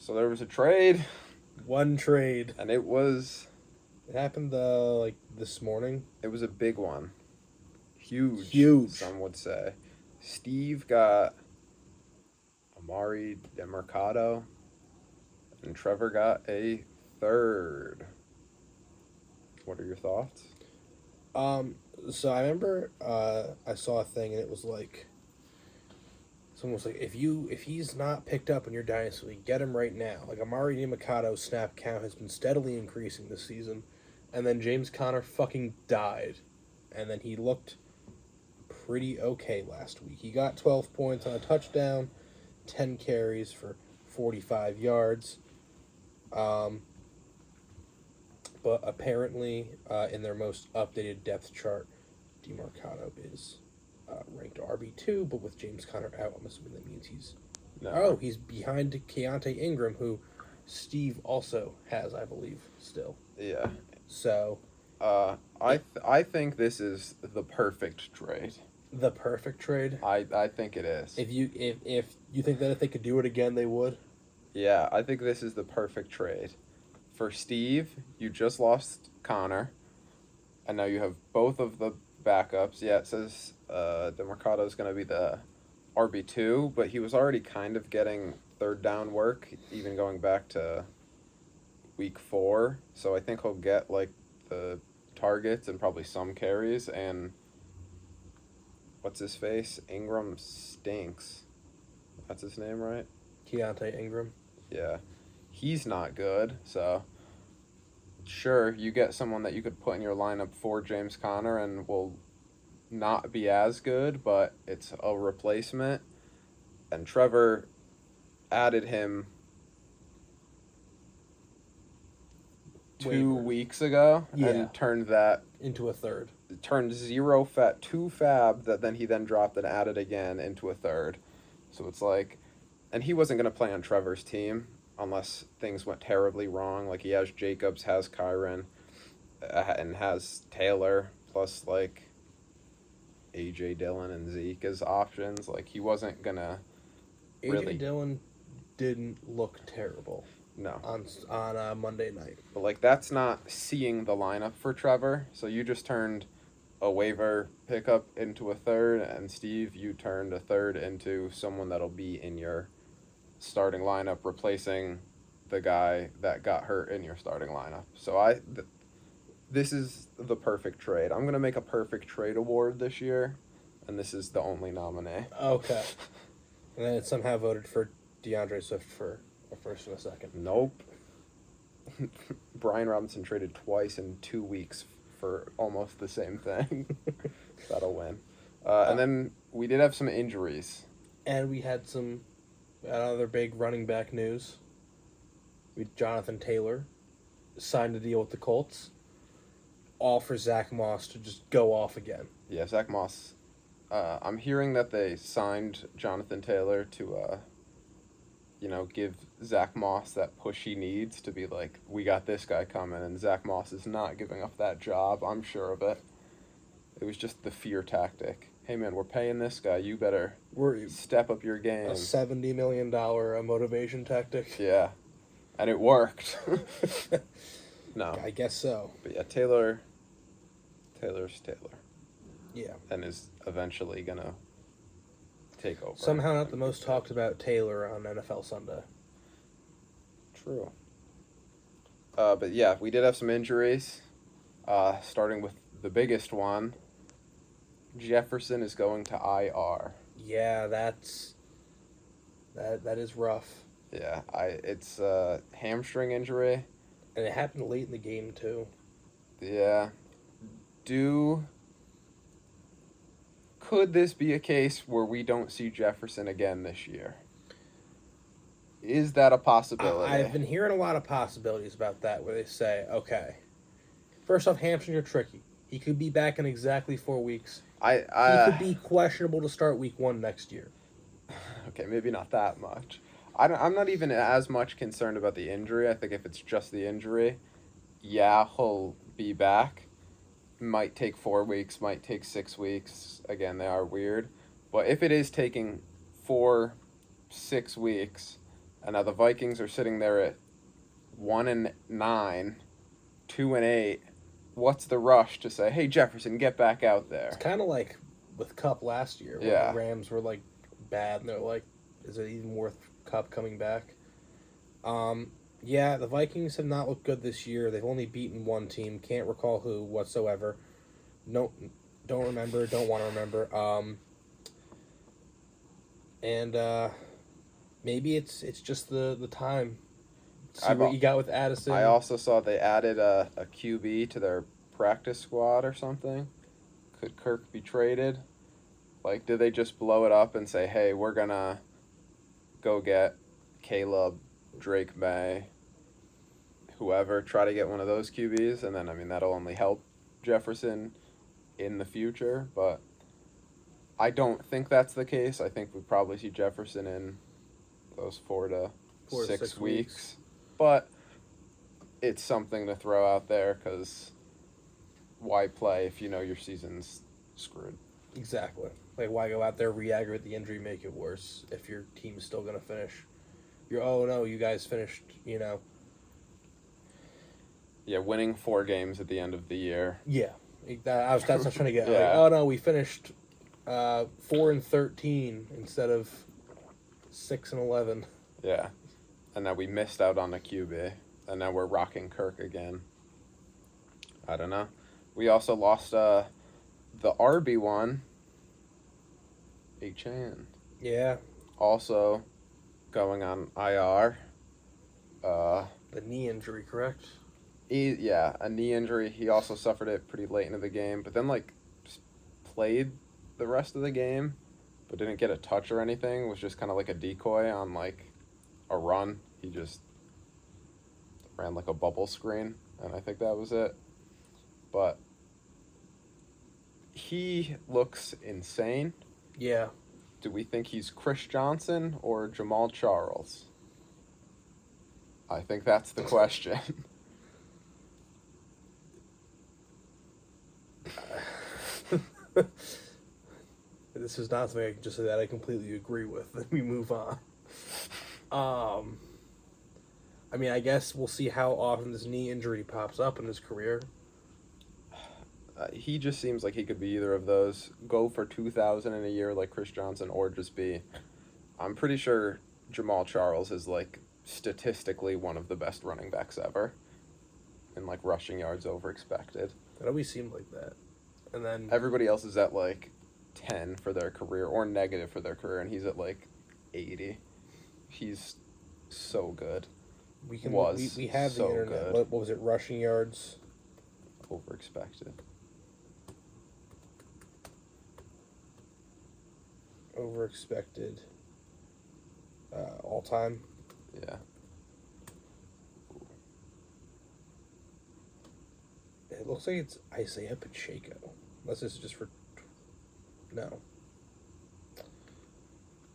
So there was a trade, One trade. and it happened this morning. it was a big one. Huge, Huge. some would say. Steve got Amari DeMercado, and Trevor got a third. What are your thoughts? So I remember I saw a thing and it was like someone was like, if he's not picked up in your dynasty, get him right now. Like Amari DiMacado's snap count has been steadily increasing this season, and then James Conner fucking died, and then he looked pretty okay last week. He got 12 points on a touchdown, 10 carries for 45 yards. But apparently, in their most updated depth chart, DeMarcado is ranked RB2, but with James Conner out, I'm assuming that means he's behind Keontae Ingram, who Steve also has, I believe, still. Yeah. So, I think this is the perfect trade. The perfect trade. I think it is. If you think that if they could do it again, they would. Yeah, I think this is the perfect trade. For Steve, you just lost Connor, and now you have both of the backups. Yeah, it says DeMarcado is going to be the RB2, but he was already kind of getting third down work, even going back to week 4. So I think he'll get like the targets and probably some carries. And what's his face? Ingram stinks. That's his name, right? Keontae Ingram. Yeah. He's not good, so sure, you get someone that you could put in your lineup for James Conner and will not be as good, but it's a replacement. And Trevor added him 2 weeks ago and turned that into a third. Turned 2 fab that he then dropped and added again into a third. So it's like, and he wasn't going to play on Trevor's team unless things went terribly wrong. Like, he has Jacobs, has Kyron, and has Taylor, plus, like, A.J. Dillon and Zeke as options. Like, he wasn't going to really... A.J. Dillon didn't look terrible. No. On Monday night. But, like, that's not seeing the lineup for Trevor. So you just turned a waiver pickup into a third, and Steve, you turned a third into someone that'll be in your starting lineup, replacing the guy that got hurt in your starting lineup. So this is the perfect trade. I'm going to make a perfect trade award this year, and this is the only nominee. Okay. And then it somehow voted for DeAndre Swift for a first and a second. Nope. Brian Robinson traded twice in 2 weeks for almost the same thing. That'll win. And then we did have some injuries. And we had some other big running back news. Jonathan Taylor signed a deal with the Colts. All for Zach Moss to just go off again. Yeah, Zach Moss. I'm hearing that they signed Jonathan Taylor to, give Zach Moss that push he needs to be like, we got this guy coming, and Zach Moss is not giving up that job. I'm sure of it. It was just the fear tactic. Hey, man, we're paying this guy. You better step up your game. A $70 million motivation tactic? Yeah. And it worked. No. I guess so. But yeah, Taylor's Taylor. Yeah. And is eventually going to take over. Somehow not the most talked about Taylor on NFL Sunday. True. But yeah, we did have some injuries. Starting with the biggest one. Jefferson is going to IR. Yeah, that is rough. Yeah, it's a hamstring injury. And it happened late in the game, too. Yeah. Could this be a case where we don't see Jefferson again this year? Is that a possibility? I've been hearing a lot of possibilities about that, where they say, okay, first off, hamstrings are tricky. He could be back in exactly 4 weeks. He could be questionable to start week 1 next year. Okay, maybe not that much. I'm not even as much concerned about the injury. I think if it's just the injury, yeah, he'll be back. Might take 4 weeks, might take 6 weeks. Again, they are weird. But if it is taking 4-6 weeks And now the Vikings are sitting there at 1-9, 2-8. What's the rush to say, hey, Jefferson, get back out there? It's kind of like with Cup last year, where Yeah. the Rams were like bad, and they're like, is it even worth Cup coming back? Yeah, the Vikings have not looked good this year. They've only beaten one team. Can't recall who whatsoever. No, don't remember. Don't want to remember. And maybe it's just the time. See what you got with Addison. I also saw they added a QB to their practice squad or something. Could Kirk be traded? Like, did they just blow it up and say, hey, we're going to go get Caleb, Drake May, whoever, try to get one of those QBs? And then, I mean, that'll only help Jefferson in the future. But I don't think that's the case. I think we probably see Jefferson in those 4 to 6 weeks. But it's something to throw out there because why play if you know your season's screwed? Exactly. Like, why go out there, re-aggravate the injury, make it worse if your team's still going to finish? Oh, no, you guys finished, Yeah, winning 4 games at the end of the year. Yeah. That's what I was trying to get. Yeah. Like, oh, no, we finished 4-13 instead of 6-11. Yeah. And now we missed out on a QB. And now we're rocking Kirk again. I don't know. We also lost the RB1, HN. Yeah. Also going on IR. The knee injury, correct? A knee injury. He also suffered it pretty late into the game. But then, just played the rest of the game. But didn't get a touch or anything. Was just kind of like a decoy on, a run. He just ran like a bubble screen, and I think that was it. But he looks insane. Yeah. Do we think he's Chris Johnson or Jamal Charles? I think that's the question. This is not something I can just say that I completely agree with. Then we move on. I mean, I guess we'll see how often this knee injury pops up in his career. He just seems like he could be either of those. Go for 2,000 in a year like Chris Johnson, or just be... I'm pretty sure Jamal Charles is, statistically one of the best running backs ever. And, rushing yards over expected. It always seemed like that. And then... Everybody else is at, 10 for their career, or negative for their career, and he's at, 80. He's so good. We have so the internet. good. What was it? Rushing yards? Over expected. Over expected. All time. Yeah. It looks like it's Isaiah Pacheco. Unless this is just for... No.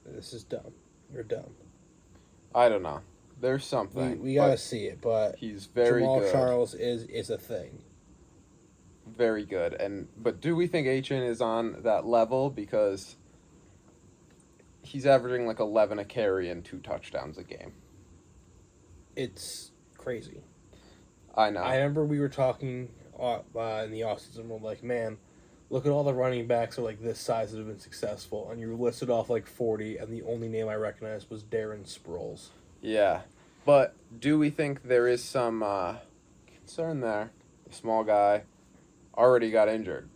This is dumb. You're dumb. I don't know. There's something. We gotta see it, but he's very Jamal good. Charles is a thing. Very good. But do we think HN is on that level? Because he's averaging 11 a carry and 2 touchdowns a game. It's crazy. I know. I remember we were talking in the offseason, we're like, man, look at all the running backs are this size that have been successful, and you listed off 40, and the only name I recognized was Darren Sproles. Yeah. But do we think there is some concern there? The small guy already got injured.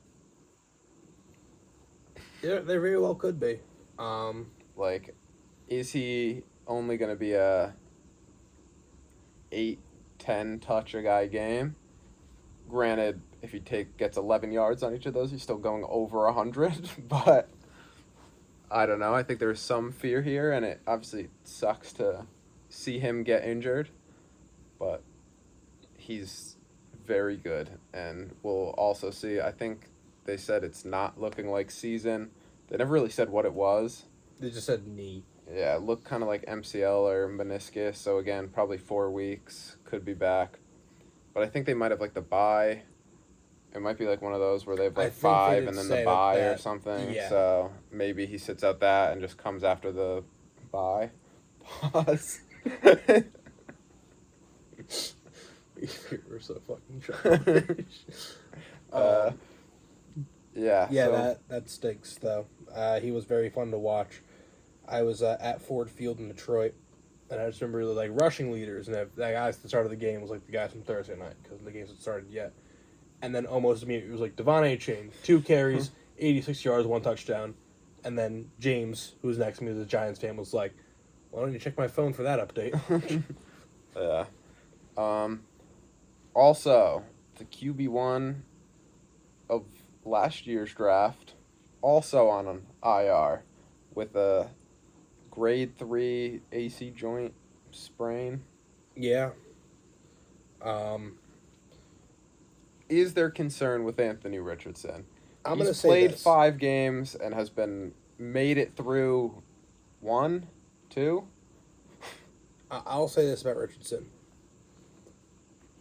Yeah, they very well could be. Is he only going to be a 8-10 touch a guy game? Granted, if he gets 11 yards on each of those, he's still going over 100. But I don't know. I think there's some fear here, and it obviously sucks to see him get injured. But he's very good, and we'll also see. I think they said it's not looking like season. They never really said what it was. They just said knee. Yeah, it looked kind of like MCL or meniscus. So again, probably 4 weeks, could be back. But I think they might have the bye. It might be one of those where they have 5 and then the bye or something. Yeah. So maybe he sits out that and just comes after the bye. Pause. We're so fucking childish. uh, yeah. Yeah, So that stinks though. He was very fun to watch. I was at Ford Field in Detroit, and I just remember like rushing leaders, and that guy at the start of the game was like the guys from Thursday night because the games had started yet. And then almost immediately it was like Devon A-Chain, 2 carries, 86 yards, 1 touchdown, and then James, who was next to me, the Giants fan, was like, "Why don't you check my phone for that update?" yeah. Also, the QB1 of last year's draft, also on an IR with a grade 3 AC joint sprain. Yeah. Is there concern with Anthony Richardson? I'm gonna He's say played this. 5 games and has made it through 1, 2. I'll say this about Richardson.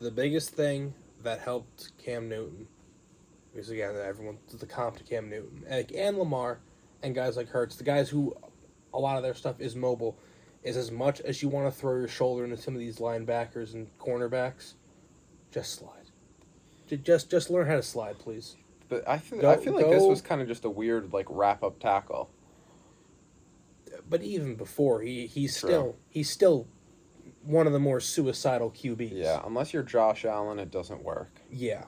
The biggest thing that helped Cam Newton, because again, everyone the comp to Cam Newton and Lamar, and guys like Hurts, the guys who a lot of their stuff is mobile, is as much as you want to throw your shoulder into some of these linebackers and cornerbacks, just slide. Just learn how to slide, please. But I feel like this was kind of just a weird like wrap up tackle. But even before, he's still one of the more suicidal QBs. Yeah, unless you're Josh Allen, it doesn't work. Yeah.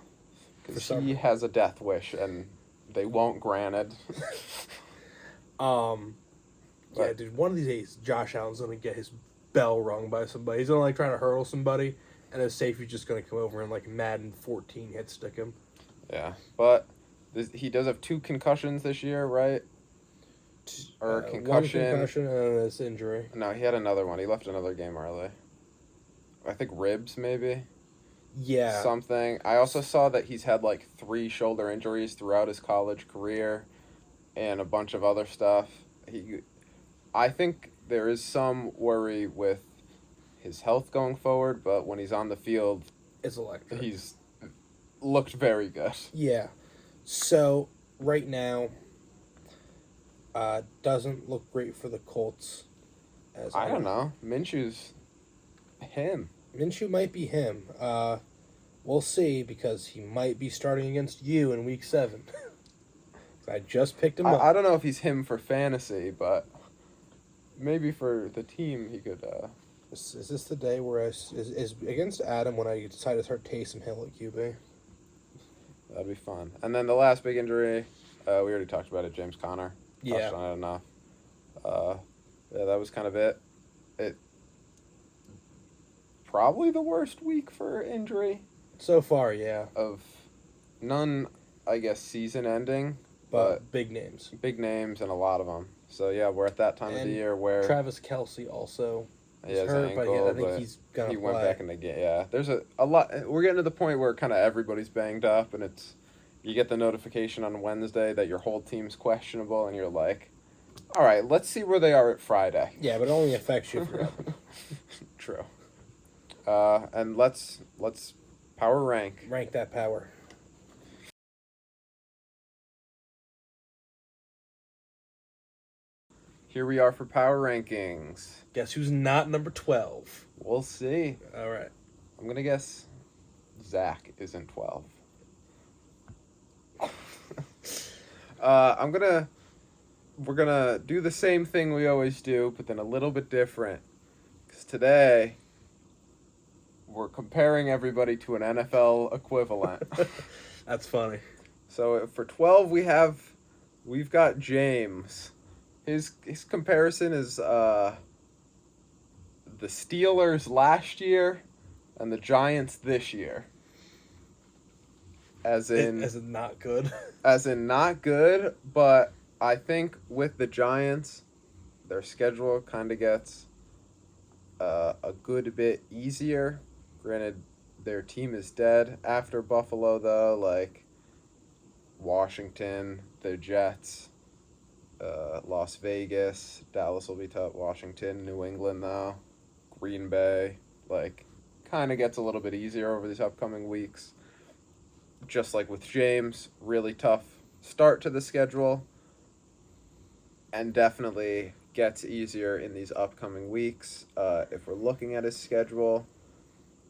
Because he has a death wish, and they won't grant it. Yeah, dude, one of these days, Josh Allen's going to get his bell rung by somebody. He's going to, like, trying to hurdle somebody, and his safety's just going to come over and, like, Madden 14 hit stick him. Yeah, but he does have 2 concussions this year, right? Or concussion. One concussion and then this injury. No, he had another one. He left another game early. I think ribs, maybe? Yeah. Something. I also saw that he's had, like, 3 shoulder injuries throughout his college career and a bunch of other stuff. I think there is some worry with his health going forward, but when he's on the field, It's electric. he's looked very good. Yeah. So, right now, doesn't look great for the Colts. I don't know. Minshew's him. Minshew might be him. We'll see, because he might be starting against you in Week 7. I just picked him up. I don't know if he's him for fantasy, but maybe for the team he could... Is this the day where is against Adam when I decide to start Taysom Hill at QB? That'd be fun. And then the last big injury, we already talked about it, James Conner. Yeah. Touched on it enough. Yeah, that was kind of it. Probably the worst week for injury. So far, yeah. Of none, I guess, season ending. But big names. Big names and a lot of them. So, yeah, we're at that time of the year where... Travis Kelce also is his hurt, ankle, but I think he's going to play. He went back in the game, yeah. There's a lot... We're getting to the point where kind of everybody's banged up, and it's... You get the notification on Wednesday that your whole team's questionable, and you're like, all right, let's see where they are at Friday. Yeah, but it only affects you forever. True. And let's power rank. Rank that power. Here we are for power rankings. Guess who's not number 12? We'll see. All right. I'm going to guess Zach isn't 12. We're going to do the same thing we always do, but then a little bit different. Because today, we're comparing everybody to an NFL equivalent. That's funny. So for 12, we've got James. His comparison is the Steelers last year and the Giants this year. As in not good. As in not good, but I think with the Giants, their schedule kind of gets a good bit easier. Granted, their team is dead after Buffalo, though. Like Washington, the Jets, Las Vegas, Dallas will be tough. Washington, New England, though. Green Bay, like, kind of gets a little bit easier over these upcoming weeks. Just like with James, really tough start to the schedule. And definitely gets easier in these upcoming weeks. If we're looking at his schedule,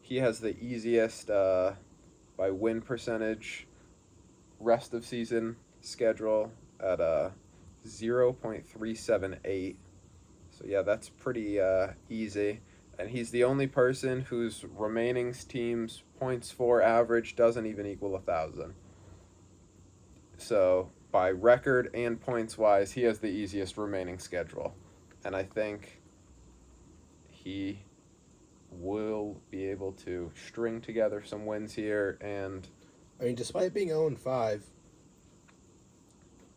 he has the easiest by win percentage rest of season schedule at 0.378. So yeah, that's pretty easy. And he's the only person whose remaining team's points for average doesn't even equal 1,000. So by record and points wise, he has the easiest remaining schedule. And I think he will be able to string together some wins here. And I mean, despite being 0-5,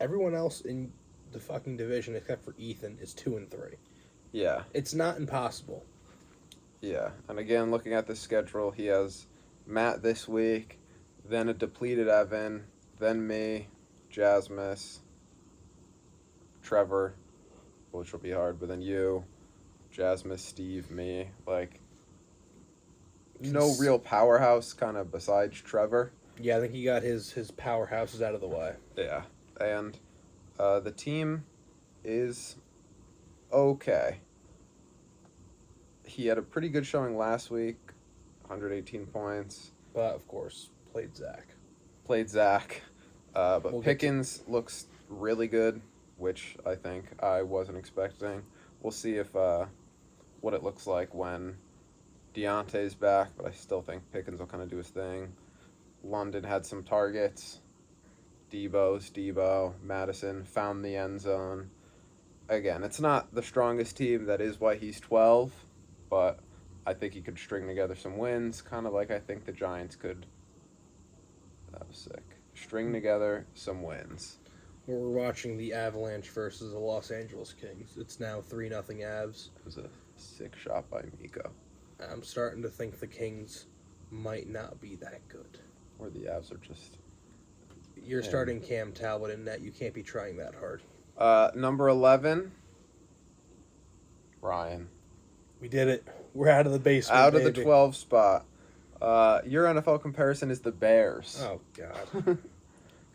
everyone else in the fucking division except for Ethan is 2-3. yeah, It's not impossible. yeah. And again, looking at the schedule, he has Matt this week, then a depleted Evan, then me, Jasmus, Trevor, which will be hard, but then you, Jasmus, Steve, me. Like, no real powerhouse kind of besides Trevor. Yeah, I think he got his powerhouses out of the way. Yeah. And the team is okay. He had a pretty good showing last week, 118 points. But, of course, played Zach. Played Zach. But We'll Pickens looks really good, which I think I wasn't expecting. We'll see if what it looks like when Deontay's back, but I still think Pickens will kind of do his thing. London had some targets. Debo, Madison found the end zone. Again, it's not the strongest team. That is why he's 12, but I think he could string together some wins, kind of like I think the Giants could. That was sick. String together some wins. We're watching the Avalanche versus the Los Angeles Kings. It's now 3-0 Avs. It was a sick shot by Miko. I'm starting to think the Kings might not be that good. Or the Avs are just... You're starting Cam Talbot in net. You can't be trying that hard. Number 11, Ryan. We did it. We're out of the basement, Out of baby. the 12 spot. Your NFL comparison is the Bears. Oh, God. Can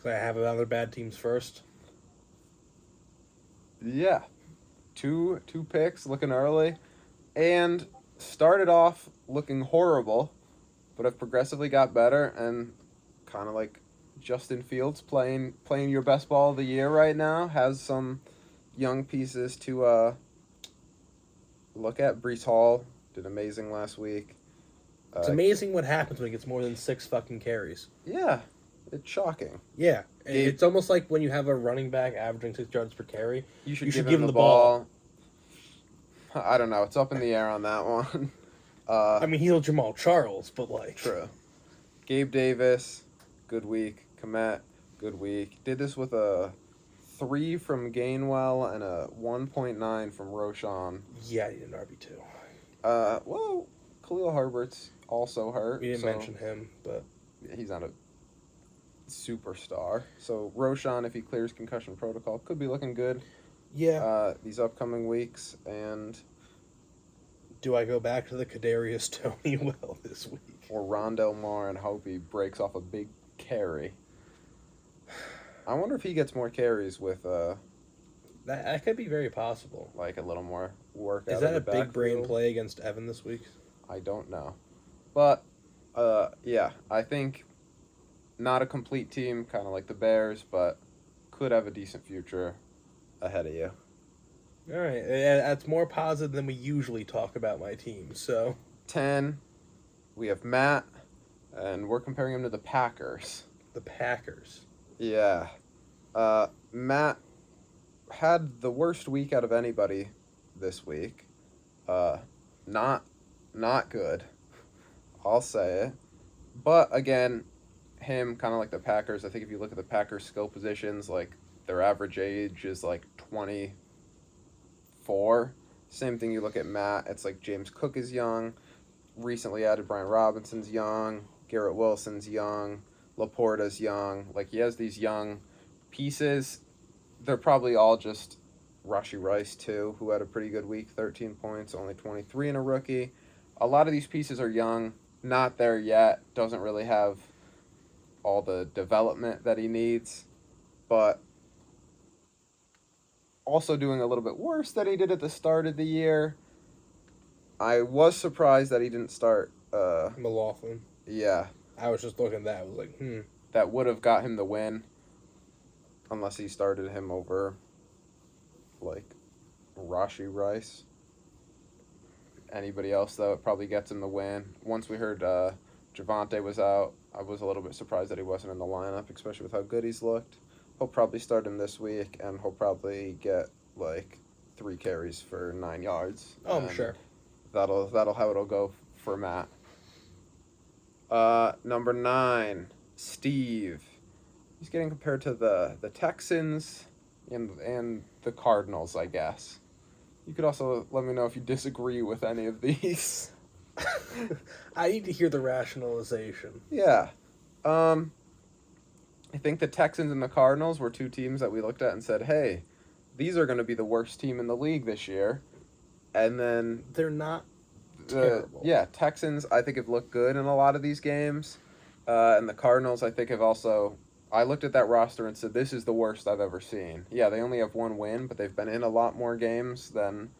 I have other bad teams first? Yeah. Two picks looking early. And started off looking horrible, but have progressively got better. And kind of like Justin Fields playing your best ball of the year right now. Has some young pieces to look at. Breece Hall did amazing last week. It's amazing what happens when he gets more than 6 fucking carries. Yeah, it's shocking. Yeah. It's almost like when you have a running back averaging 6 yards per carry. You should give him the ball. I don't know. It's up in the air on that one. I mean, he's Jamal Charles, but like... True. Gabe Davis, good week. Komet, good week. Did this with a 3 from Gainwell and a 1.9 from Roshan. Yeah, he did an RB2. Well, Khalil Herbert's also hurt. We didn't mention him, but... He's not a superstar. So Roshan, if he clears concussion protocol, could be looking good. Yeah. These upcoming weeks. And do I go back to the Kadarius Toney well this week? Or Rondell Moore and hope he breaks off a big carry. I wonder if he gets more carries with that could be very possible. like a little more work. Is that a big brain play against Evan this week? I don't know. But yeah, I think not a complete team, kind of like the Bears, but could have a decent future ahead of you. All right, that's more positive than we usually talk about my team. So 10, we have Matt, and we're comparing him to the Packers. The Packers. Yeah. Matt had the worst week out of anybody this week. Not good. I'll say it. But again, him kind of like the Packers. I think if you look at the Packers skill positions, like their average age is like 24. Same thing you look at Matt. It's like James Cook is young. Recently added Brian Robinson's young. Garrett Wilson's young. Laporta's young. Like he has these young pieces. They're probably all just Rashee Rice too, who had a pretty good week, 13 points, only 23 in a rookie. A lot of these pieces are young, not there yet, doesn't really have all the development that he needs, but also doing a little bit worse than he did at the start of the year. I was surprised that he didn't start. McLaughlin. Yeah, I was just looking at that. I was like, that would have got him the win, unless he started him over, like, Rashi Rice. Anybody else, though, it probably gets him the win. Once we heard Javante was out, I was a little bit surprised that he wasn't in the lineup, especially with how good he's looked. He'll probably start him this week, and he'll probably get, like, 3 carries for 9 yards. Oh, I'm sure. That'll how it'll go for Matt. Number 9, Steve. He's getting compared to the Texans and the Cardinals, I guess. You could also let me know if you disagree with any of these. I need to hear the rationalization. Yeah. I think the Texans and the Cardinals were 2 teams that we looked at and said, hey, these are going to be the worst team in the league this year. And then They're not terrible. Yeah, Texans, I think, have looked good in a lot of these games. And the Cardinals, I think, have also... I looked at that roster and said, this is the worst I've ever seen. Yeah, they only have 1 win, but they've been in a lot more games than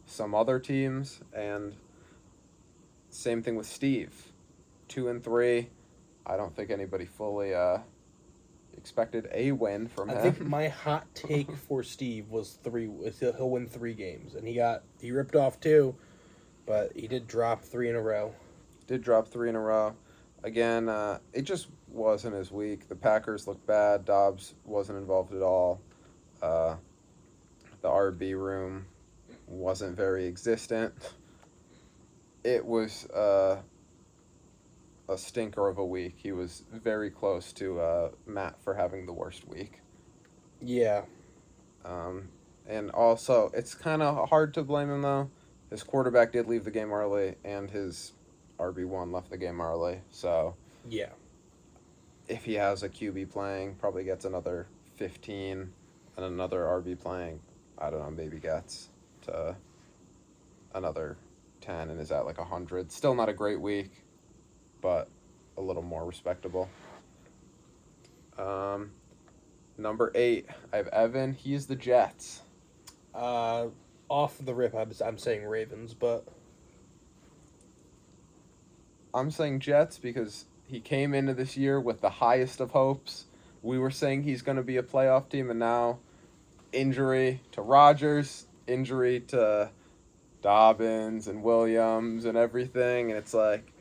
some other teams. And same thing with Steve. 2-3. I don't think anybody fully expected a win from him. I think my hot take for Steve was 3. He'll win 3 games, and he ripped off 2, but he did drop 3 in a row. Did drop 3 in a row. Again, it just wasn't his week. The Packers looked bad. Dobbs wasn't involved at all. The RB room wasn't very existent. It was a stinker of a week. He was very close to Matt for having the worst week. Yeah. And also, it's kind of hard to blame him, though. His quarterback did leave the game early, and his RB1 left the game early. So, yeah. If he has a QB playing, probably gets another 15, and another RB playing, I don't know, maybe gets to another 10 and is at like 100. Still not a great week, but a little more respectable. Number 8, I have Evan. He's the Jets. Off the rip, I'm saying Ravens, but... I'm saying Jets because he came into this year with the highest of hopes. We were saying he's going to be a playoff team, and now injury to Rodgers, injury to Dobbins and Williams and everything, and it's like,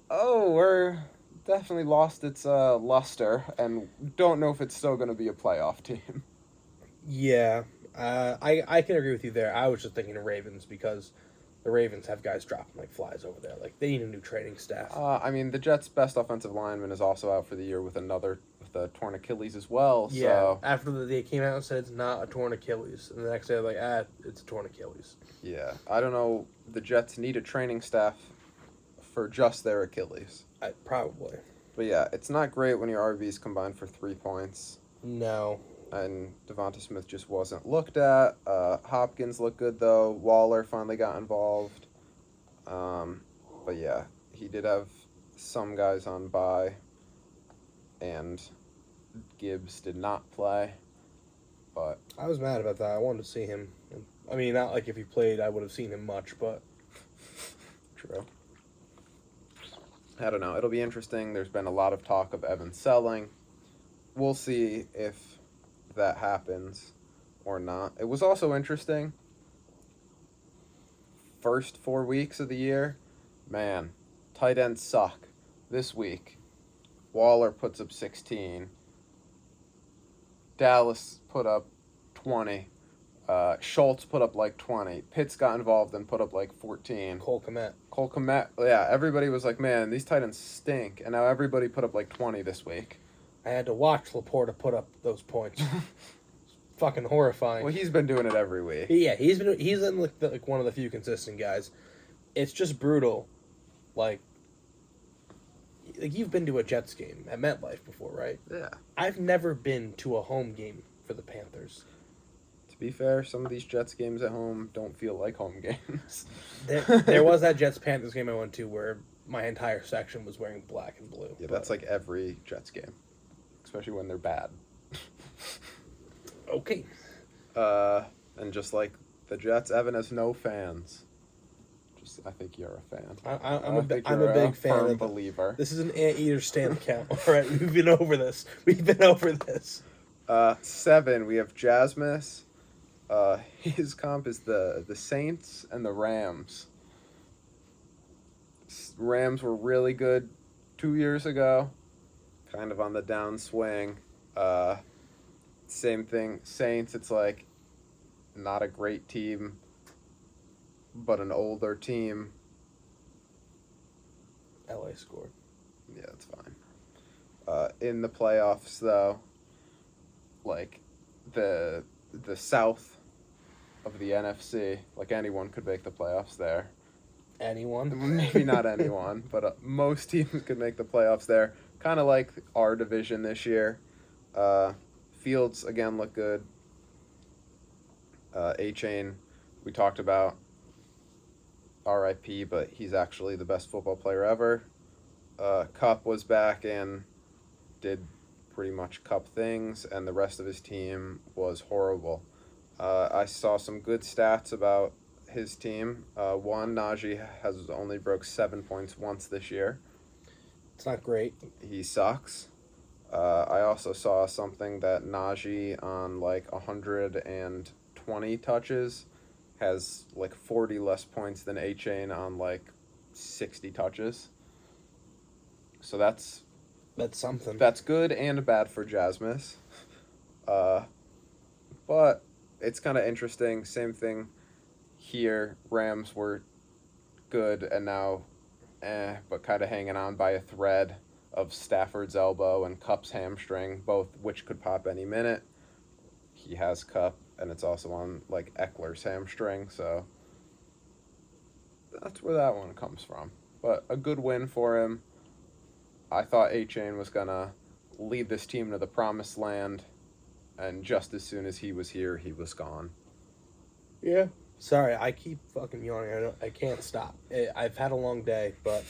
oh, we're definitely lost its luster, and don't know if it's still going to be a playoff team. Yeah, I can agree with you there. I was just thinking of Ravens because the Ravens have guys dropping like flies over there. Like, they need a new training staff. I mean, the Jets' best offensive lineman is also out for the year with a torn Achilles as well. Yeah, so. after they came out and said it's not a torn Achilles, and the next day they're like, it's a torn Achilles. Yeah, I don't know. The Jets need a training staff for just their Achilles. Probably. But yeah, it's not great when your RBs combined for 3 points. No. And Devonta Smith just wasn't looked at. Hopkins looked good, though. Waller finally got involved. But yeah, he did have some guys on bye. And Gibbs did not play. But I was mad about that. I wanted to see him. I mean, not like if he played, I would have seen him much, but... True. I don't know. It'll be interesting. There's been a lot of talk of Evan selling. We'll see if that happens or not. It was also interesting. First 4 weeks of the year, man, tight ends suck. This week, Waller puts up 16. Dallas put up 20. Schultz put up like 20. Pitts got involved and put up like 14. Cole Kmet. Yeah, everybody was like, man, these tight ends stink. And now everybody put up like 20 this week. I had to watch Laporta put up those points. It's fucking horrifying. Well, he's been doing it every week. Yeah, he's in like one of the few consistent guys. It's just brutal. Like you've been to a Jets game at MetLife before, right? Yeah. I've never been to a home game for the Panthers. To be fair, some of these Jets games at home don't feel like home games. There was that Jets-Panthers game I went to where my entire section was wearing black and blue. Yeah, that's like every Jets game, especially when they're bad. Okay. And just like the Jets, Evan has no fans. I think you're a fan. I'm a big fan firm of believer. This is an Anteater stand account. All right, we've been over this. 7, we have Jasmus. His comp is the Saints and the Rams. Rams were really good 2 years ago, kind of on the downswing. Same thing, Saints, it's like not a great team, but an older team. LA scored. Yeah, that's fine. In the playoffs, though, like the South of the NFC, like anyone could make the playoffs there. Anyone? Maybe not anyone, but most teams could make the playoffs there. Kind of like our division this year. Fields, again, look good. A-Chain, we talked about. RIP, but he's actually the best football player ever. Cup was back and did pretty much Cup things, and the rest of his team was horrible. I saw some good stats about his team. One, Najee has only broke 7 points once this year. It's not great. He sucks. I also saw something that Najee on like 120 touches has like 40 less points than A-Chain on like 60 touches. So that's something. That's good and bad for Jasmus. But it's kind of interesting. Same thing here. Rams were good and now but kind of hanging on by a thread of Stafford's elbow and Cup's hamstring, both which could pop any minute. He has Cup, and it's also on like Eckler's hamstring, so that's where that one comes from. But a good win for him. I thought A-Chain was gonna lead this team to the promised land, and just as soon as he was here, he was gone. Yeah. Sorry, I keep fucking yawning. I can't stop. I've had a long day, but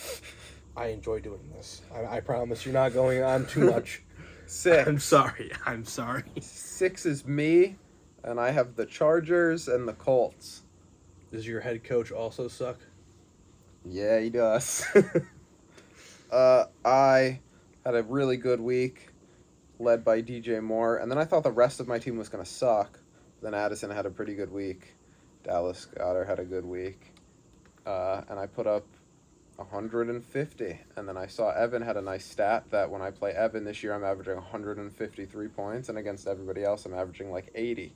I enjoy doing this. I promise you're not going on too much. 6. I'm sorry. 6 is me, and I have the Chargers and the Colts. Does your head coach also suck? Yeah, he does. I had a really good week, led by DJ Moore, and then I thought the rest of my team was going to suck. Then Addison had a pretty good week. Dallas Goddard had a good week. And I put up 150. And then I saw Evan had a nice stat that when I play Evan this year, I'm averaging 153 points, and against everybody else, I'm averaging like 80.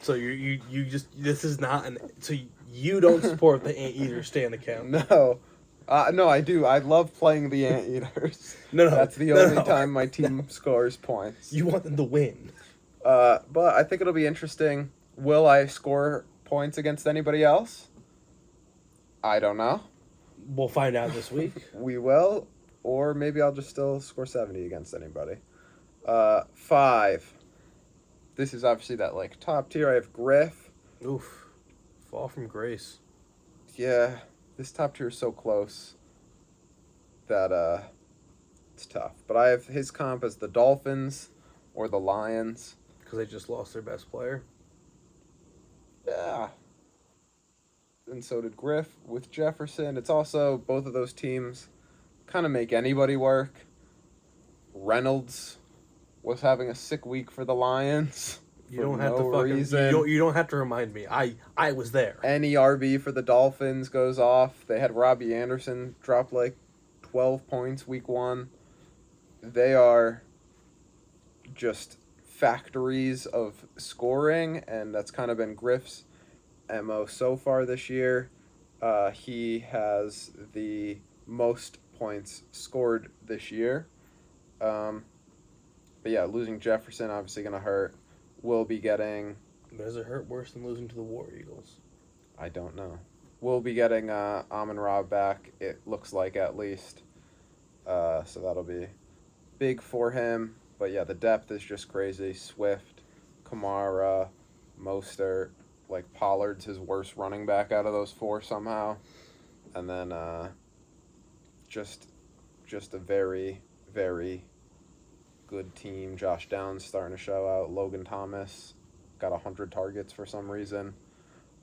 So you just, this is not so you don't support the Anteater stand account? No. No, I do. I love playing the Anteaters. No. That's the only time my team scores points. You want them to win. But I think it'll be interesting. Will I score points against anybody else? I don't know. We'll find out this week. We will. Or maybe I'll just still score 70 against anybody. 5. This is obviously that like top tier. I have Griff. Oof. Fall from grace. Yeah. This top tier is so close that it's tough. But I have his comp as the Dolphins or the Lions. Because they just lost their best player? Yeah. And so did Griff with Jefferson. It's also both of those teams kind of make anybody work. Reynolds was having a sick week for the Lions. You don't have to fucking. You don't have to remind me. I was there. Any RB for the Dolphins goes off. They had Robbie Anderson drop like 12 points week 1. They are just factories of scoring, and that's kind of been Griff's MO so far this year. He has the most points scored this year. But yeah, losing Jefferson obviously going to hurt. We'll be getting... Does it hurt worse than losing to the War Eagles? I don't know. We'll be getting Amon-Ra back, it looks like at least. So that'll be big for him. But yeah, the depth is just crazy. Swift, Kamara, Mostert, like Pollard's his worst running back out of those 4 somehow. And then just a very, very good team. Josh Downs starting to show out. Logan Thomas got 100 targets for some reason,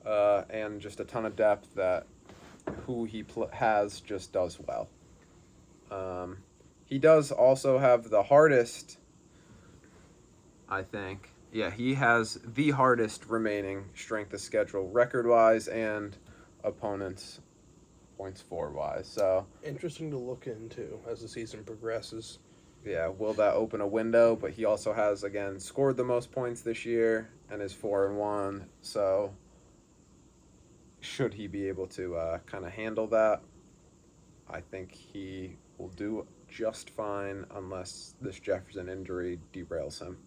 and just a ton of depth that who he has just does well. He does also have the hardest, I think. Yeah, he has the hardest remaining strength of schedule record-wise and opponents points for-wise. So Interesting to look into as the season progresses. yeah, will that open a window? But he also has, again, scored the most points this year and is 4-1. So should he be able to kind of handle that? I think he will do just fine unless this Jefferson injury derails him.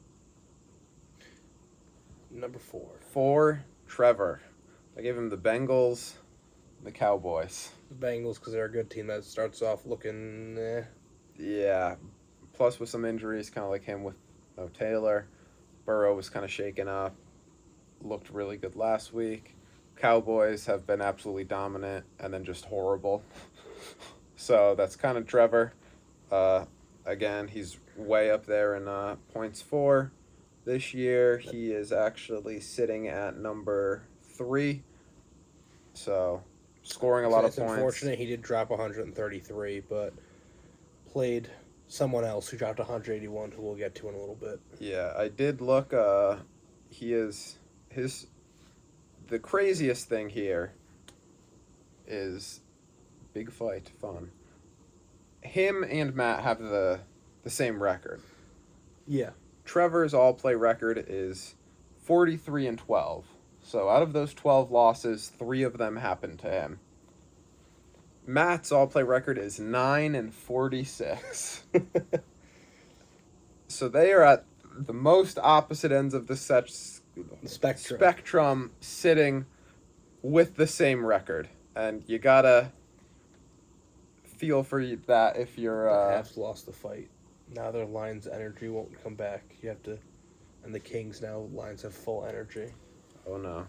Number 4. 4, Trevor. I gave him the Bengals, the Cowboys. The Bengals, because they're a good team that starts off looking. Yeah. Plus with some injuries, kind of like him with no Taylor. Burrow was kind of shaken up. Looked really good last week. Cowboys have been absolutely dominant and then just horrible. So that's kind of Trevor. Again, he's way up there in points for. This year, he is actually sitting at number 3. So, scoring a lot of It's points. unfortunate he did drop 133, but played someone else who dropped 181, who we'll get to in a little bit. Yeah, I did look. He is the craziest thing here is big fight fun. Him and Matt have the same record. Yeah. Trevor's all-play record is 43-12. So out of those 12 losses, 3 of them happened to him. Matt's all-play record is 9-46. So they are at the most opposite ends of the spectrum sitting with the same record. And you gotta feel for that if you're... The Habs lost the fight. Now their Lions' energy won't come back. You have to... And the Kings now, Lions have full energy. Oh, no.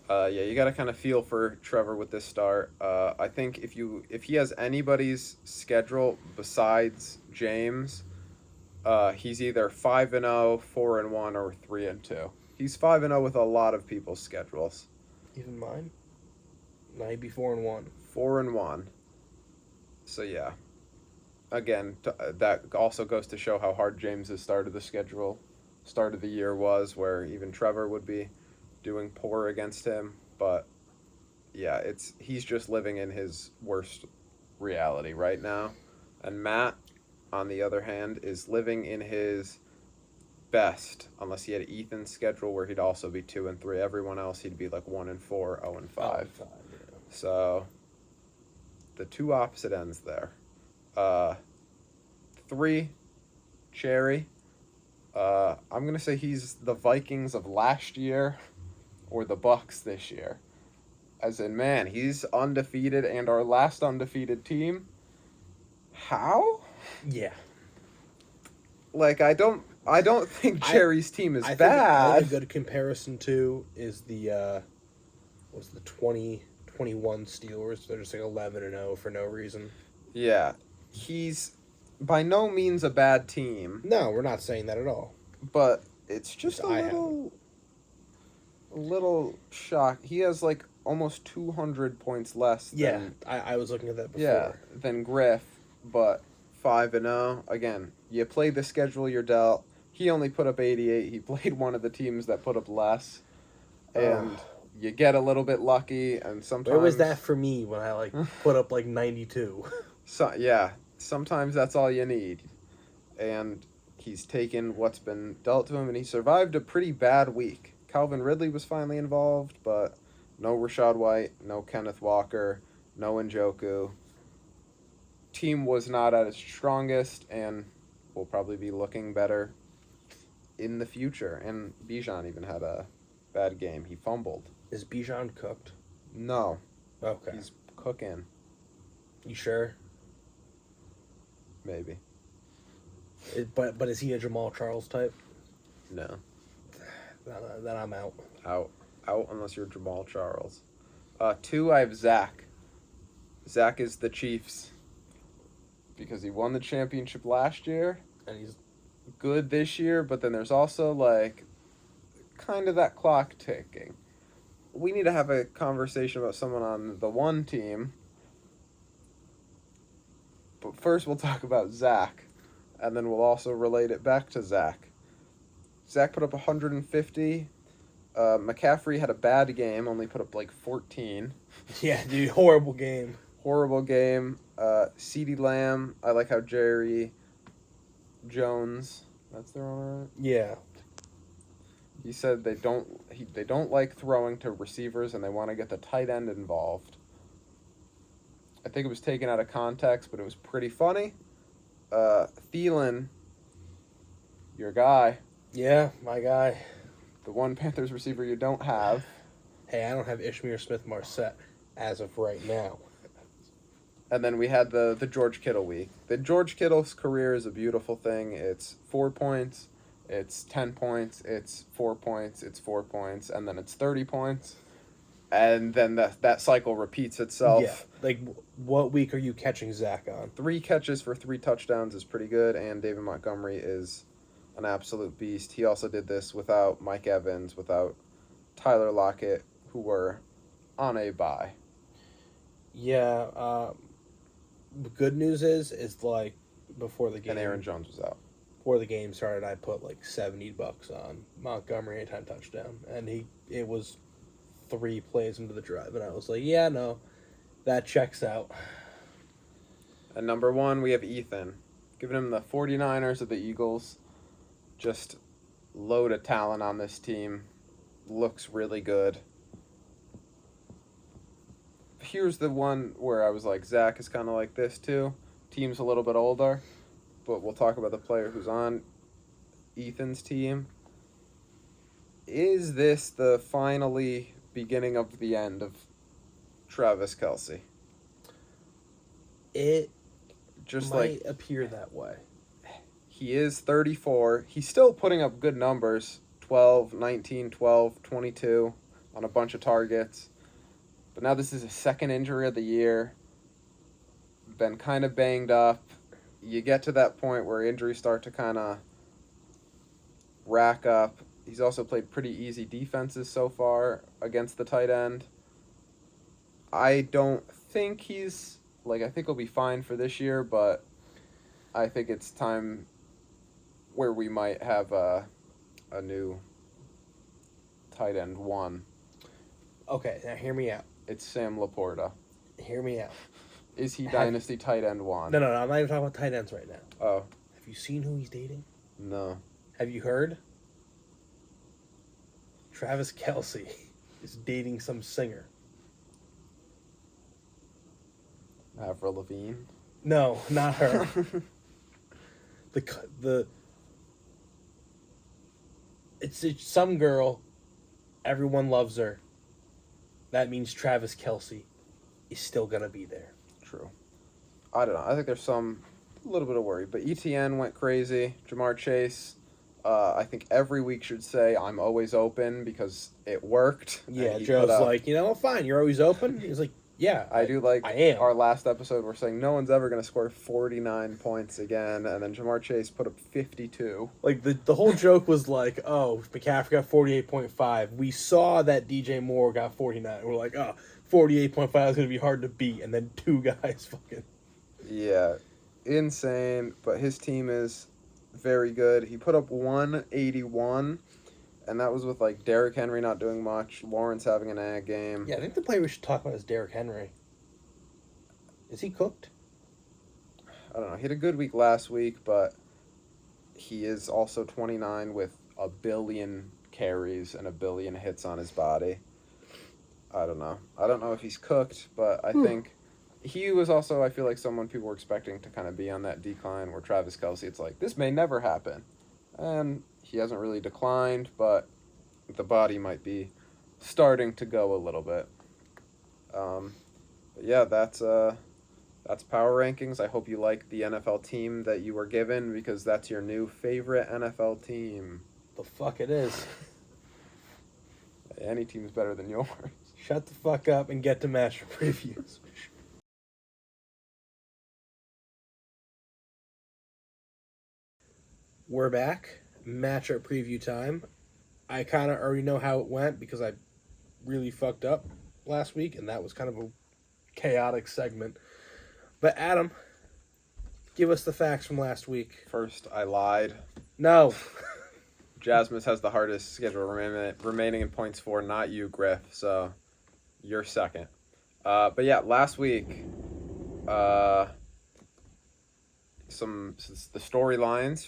Yeah, you got to kind of feel for Trevor with this start. I think if he has anybody's schedule besides James, he's either 5-0, 4-1, or 3-2. He's 5-0 with a lot of people's schedules. Even mine? No, he'd be 4-1. 4-1. So yeah. Again, that also goes to show how hard James's start of the year was, where even Trevor would be doing poor against him. But yeah, he's just living in his worst reality right now. And Matt, on the other hand, is living in his best, unless he had Ethan's schedule where he'd also be 2-3. Everyone else he'd be like 1-4, 0-5. Yeah. So the two opposite ends there. 3, Cherry. I'm gonna say he's the Vikings of last year, or the Bucks this year. As in, man, he's undefeated and our last undefeated team. How? Yeah. Like, I don't think Cherry's team is I bad. think a good comparison to is the 2021 Steelers. They're just like 11-0 for no reason. Yeah, he's by no means a bad team. No, we're not saying that at all. But it's just a little shock. He has like almost 200 points less. Yeah, I was looking at that before. Yeah, than Griff, but 5-0. Again, you play the schedule you're dealt. He only put up 88. He played one of the teams that put up less, and you get a little bit lucky. And sometimes where was that for me when I put up 92? So yeah, sometimes that's all you need, and he's taken what's been dealt to him, and he survived a pretty bad week. Calvin Ridley was finally involved, but no Rashad White, no Kenneth Walker, no Njoku. Team was not at its strongest, and will probably be looking better in the future. And Bijan even had a bad game. He fumbled. Is Bijan cooked? No. Okay. He's cooking. You sure? Maybe. But is he a Jamal Charles type? No. Then I'm out. Out unless you're Jamal Charles. 2, I have Zach. Zach is the Chiefs. Because he won the championship last year. And he's good this year, but then there's also like kind of that clock ticking. We need to have a conversation about someone on the one team. But first, we'll talk about Zach, and then we'll also relate it back to Zach. Zach put up 150. McCaffrey had a bad game, only put up like 14. Yeah, dude, horrible game. Horrible game. CeeDee Lamb, I like how Jerry Jones, that's their owner, right? Yeah. He said they don't like throwing to receivers and they want to get the tight end involved. I think it was taken out of context, but it was pretty funny. Thielen, your guy, Yeah, my guy. the one Panthers receiver you don't have. Hey, I don't have Ishmael Smith-Marset as of right now. And then we had the George Kittle week. The George Kittle's career is a beautiful thing. It's 4 points, it's 10 points, it's 4 points, it's 4 points, and then it's 30 points. And then that cycle repeats itself. Yeah, like, what week are you catching Zach on? 3 catches for 3 touchdowns is pretty good, and David Montgomery is an absolute beast. He also did this without Mike Evans, without Tyler Lockett, who were on a bye. Yeah, the good news is like before the game, And Aaron Jones was out. before the game started, I put like $70 on Montgomery anytime touchdown, and it was 3 plays into the drive, and I was like, yeah, no, that checks out. And number 1, we have Ethan. Giving him the 49ers of the Eagles. Just load of talent on this team. Looks really good. Here's the one where I was like, Zach is kind of like this too. Team's a little bit older, but we'll talk about the player who's on Ethan's team. Is this the finally beginning of the end of Travis Kelce? It Just might like appear that way. he is 34. He's still putting up good numbers. 12, 19, 12, 22 on a bunch of targets. But now this is his second injury of the year. Been kind of banged up. You get to that point where injuries start to kind of rack up. He's also played pretty easy defenses so far against the tight end. I don't think he's, I think he'll be fine for this year, but I think it's time where we might have a new tight end 1. Okay, now hear me out. It's Sam Laporta. Hear me out. Is he dynasty tight end 1? No, I'm not even talking about tight ends right now. Oh, Have you seen who he's dating? no. Have you heard? Travis Kelce is dating some singer. Avril Lavigne? No, not her. It's some girl. Everyone loves her. That means Travis Kelce is still gonna be there. True. I don't know. I think there's a little bit of worry. But ETN went crazy. Jamar Chase, I think every week should say, I'm always open because it worked. Yeah, Joe's like, fine, you're always open. He's like, yeah, I do like I am. Our last episode, we're saying no one's ever going to score 49 points again. And then Jamar Chase put up 52. Like, the whole joke was like, oh, McCaffrey got 48.5. We saw that DJ Moore got 49. We're like, oh, 48.5 is going to be hard to beat. And then 2 guys fucking... Yeah, insane. But his team is very good. He put up 181, and that was with, Derrick Henry not doing much, Lawrence having an ag game. Yeah, I think the player we should talk about is Derrick Henry. Is he cooked? I don't know. He had a good week last week, but he is also 29 with a billion carries and a billion hits on his body. I don't know. I don't know if he's cooked, but I think he was also, I feel like, someone people were expecting to kind of be on that decline where Travis Kelce, it's like, this may never happen. And he hasn't really declined, but the body might be starting to go a little bit. But yeah, that's power rankings. I hope you like the NFL team that you were given because that's your new favorite NFL team. The fuck it is. Any team's better than yours. Shut the fuck up and get to match previews. We're back. Matchup preview time. I kind of already know how it went because I really fucked up last week, and that was kind of a chaotic segment. But Adam, give us the facts from last week. First, I lied. No. Jasmine has the hardest schedule remaining in points for, not you, Griff. So you're second. But yeah, last week, the storylines.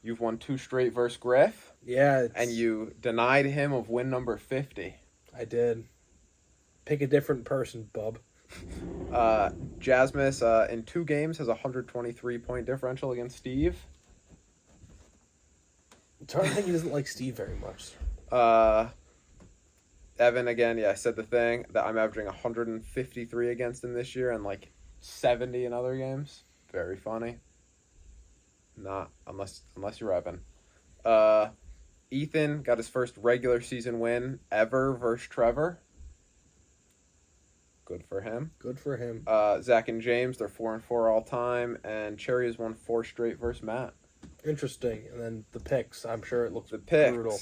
You've won 2 straight versus Griff. Yeah. And you denied him of win number 50. I did. Pick a different person, bub. Jasmine, in 2 games, has a 123-point differential against Steve. It's hard to think he doesn't like Steve very much. Evan, again, yeah, I said the thing that I'm averaging 153 against him this year and like 70 in other games. Very funny. Not unless you're Evan. Ethan got his first regular season win ever versus Trevor. Good for him. Good for him. Zach and James, they're 4-4 all time, and Cherry has won 4 straight versus Matt. Interesting. And then the picks, I'm sure it looks The picks. brutal.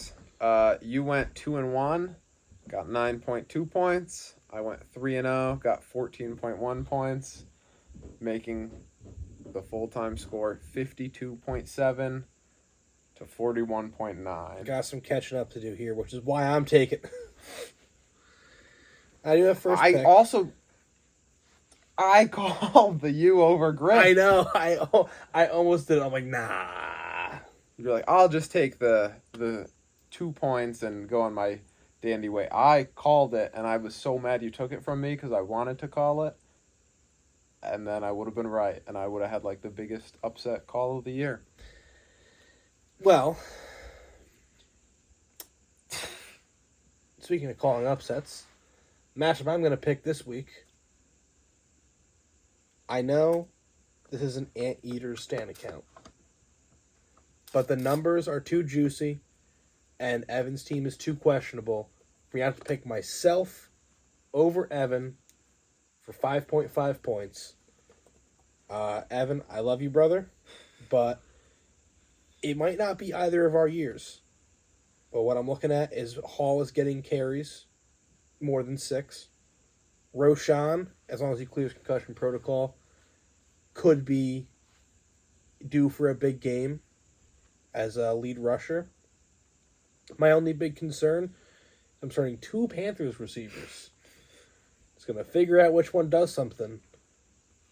You went 2-1, got 9.2 points. I went 3-0, got 14.1 points, making the full-time score 52.7 to 41.9. Got some catching up to do here, which is why I'm taking. I do have first pick. I called the U over Griff. I know. I almost did it. I'm like, nah. You're like, I'll just take the 2 points and go on my dandy way. I called it, and I was so mad you took it from me because I wanted to call it. And then I would have been right, and I would have had like the biggest upset call of the year. Well, speaking of calling upsets, matchup I'm going to pick this week. I know this is an Anteater Stan account, but the numbers are too juicy, and Evan's team is too questionable. We have to pick myself over Evan for 5.5 points. Evan, I love you, brother, but it might not be either of our years. But what I'm looking at is Hall is getting carries more than 6. Roshan, as long as he clears concussion protocol, could be due for a big game as a lead rusher. My only big concern, I'm starting 2 Panthers receivers. It's going to figure out which one does something.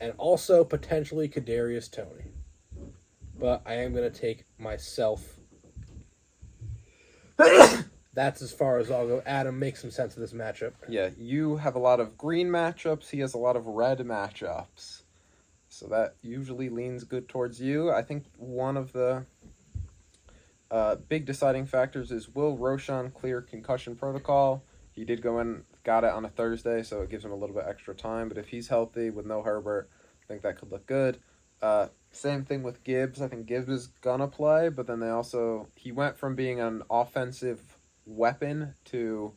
And also potentially Kadarius Toney. But I am going to take myself. That's as far as I'll go. Adam, make some sense of this matchup. Yeah, you have a lot of green matchups. He has a lot of red matchups. So that usually leans good towards you. I think one of the big deciding factors is, will Roshan clear concussion protocol? He did go in, got it on a Thursday, so it gives him a little bit extra time. But if he's healthy with no Herbert, I think that could look good. Same thing with Gibbs. I think Gibbs is gonna play, but then he went from being an offensive weapon to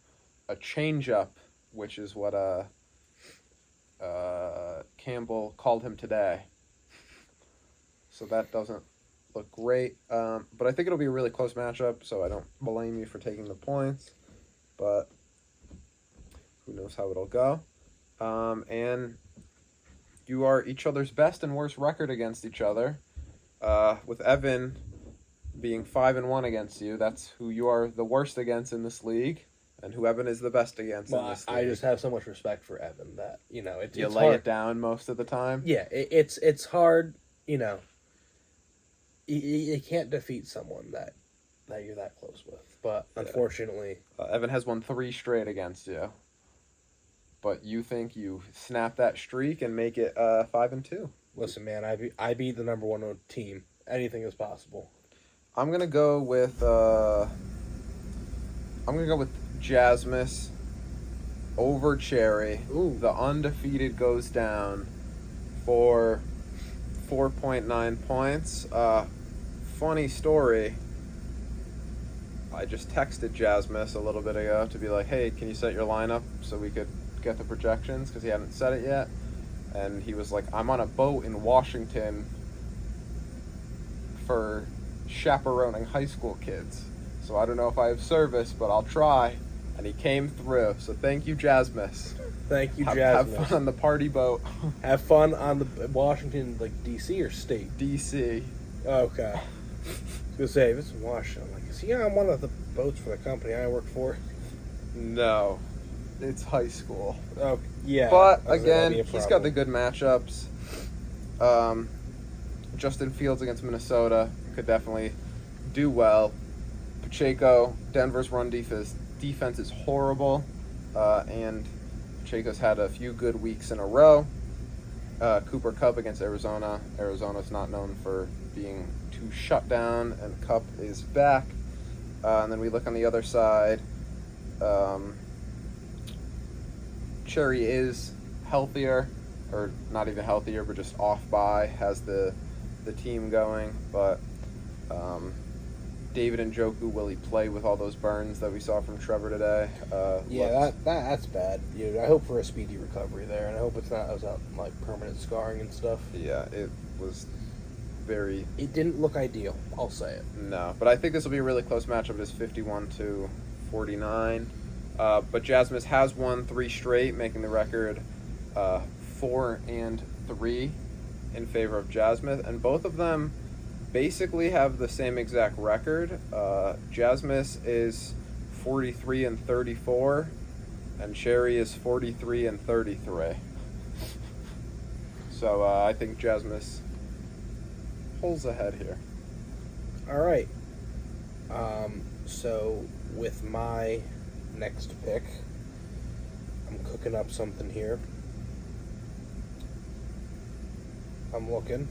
a changeup, which is what Campbell called him today. So that doesn't look great. But I think it'll be a really close matchup, so I don't blame you for taking the points. But who knows how it'll go. And you are each other's best and worst record against each other. With Evan being 5-1 against you, that's who you are the worst against in this league, and who Evan is the best against in this league. I just have so much respect for Evan that, you lay hard. it down most of the time. Yeah, it's hard, You can't defeat someone that you're that close with. But unfortunately, Evan has won 3 straight against you. But you think you snap that streak and make it 5-2? Listen, man, I beat the number 1 team. Anything is possible. I'm gonna go with Jasmus over Cherry. Ooh. The undefeated goes down for 4.9 points. Funny story. I just texted Jasmus a little bit ago to be like, hey, can you set your lineup so we could get the projections, because he hadn't said it yet. And he was like, I'm on a boat in Washington for chaperoning high school kids. so I don't know if I have service, but I'll try. And he came through, so thank you, Jasmus. Thank you, Have Jasmine. fun on the party boat. Have fun on the Washington, like D.C. or state? DC. Okay. I was gonna say, if it's in Washington, I'm like, is he on one of the boats for the company I work for? No, it's high school. Oh, yeah. But I was like, again, that'd be a he's got the problem. good matchups. Justin Fields against Minnesota could definitely do well. Pacheco, Denver's run defense is horrible, and Pacheco's had a few good weeks in a row. Cooper Kupp against Arizona. Arizona's not known for being too shut down, and Kupp is back. And then we look on the other side. Cherry is healthier, or not even healthier, but just off by, has the team going. But David Njoku, will he play with all those burns that we saw from Trevor today? Yeah, that's bad. Yeah, I hope for a speedy recovery there, and I hope it's not like permanent scarring and stuff. Yeah, it was very... It didn't look ideal, I'll say it. No, but I think this will be a really close matchup. It is 51-49. But Jasmus has won 3 straight, making the record 4-3 in favor of Jasmus, and both of them basically have the same exact record. Jasmus is 43-34, and Cherry is 43-33. So I think Jasmus pulls ahead here. All right. So with my next pick, I'm cooking up something here. I'm looking.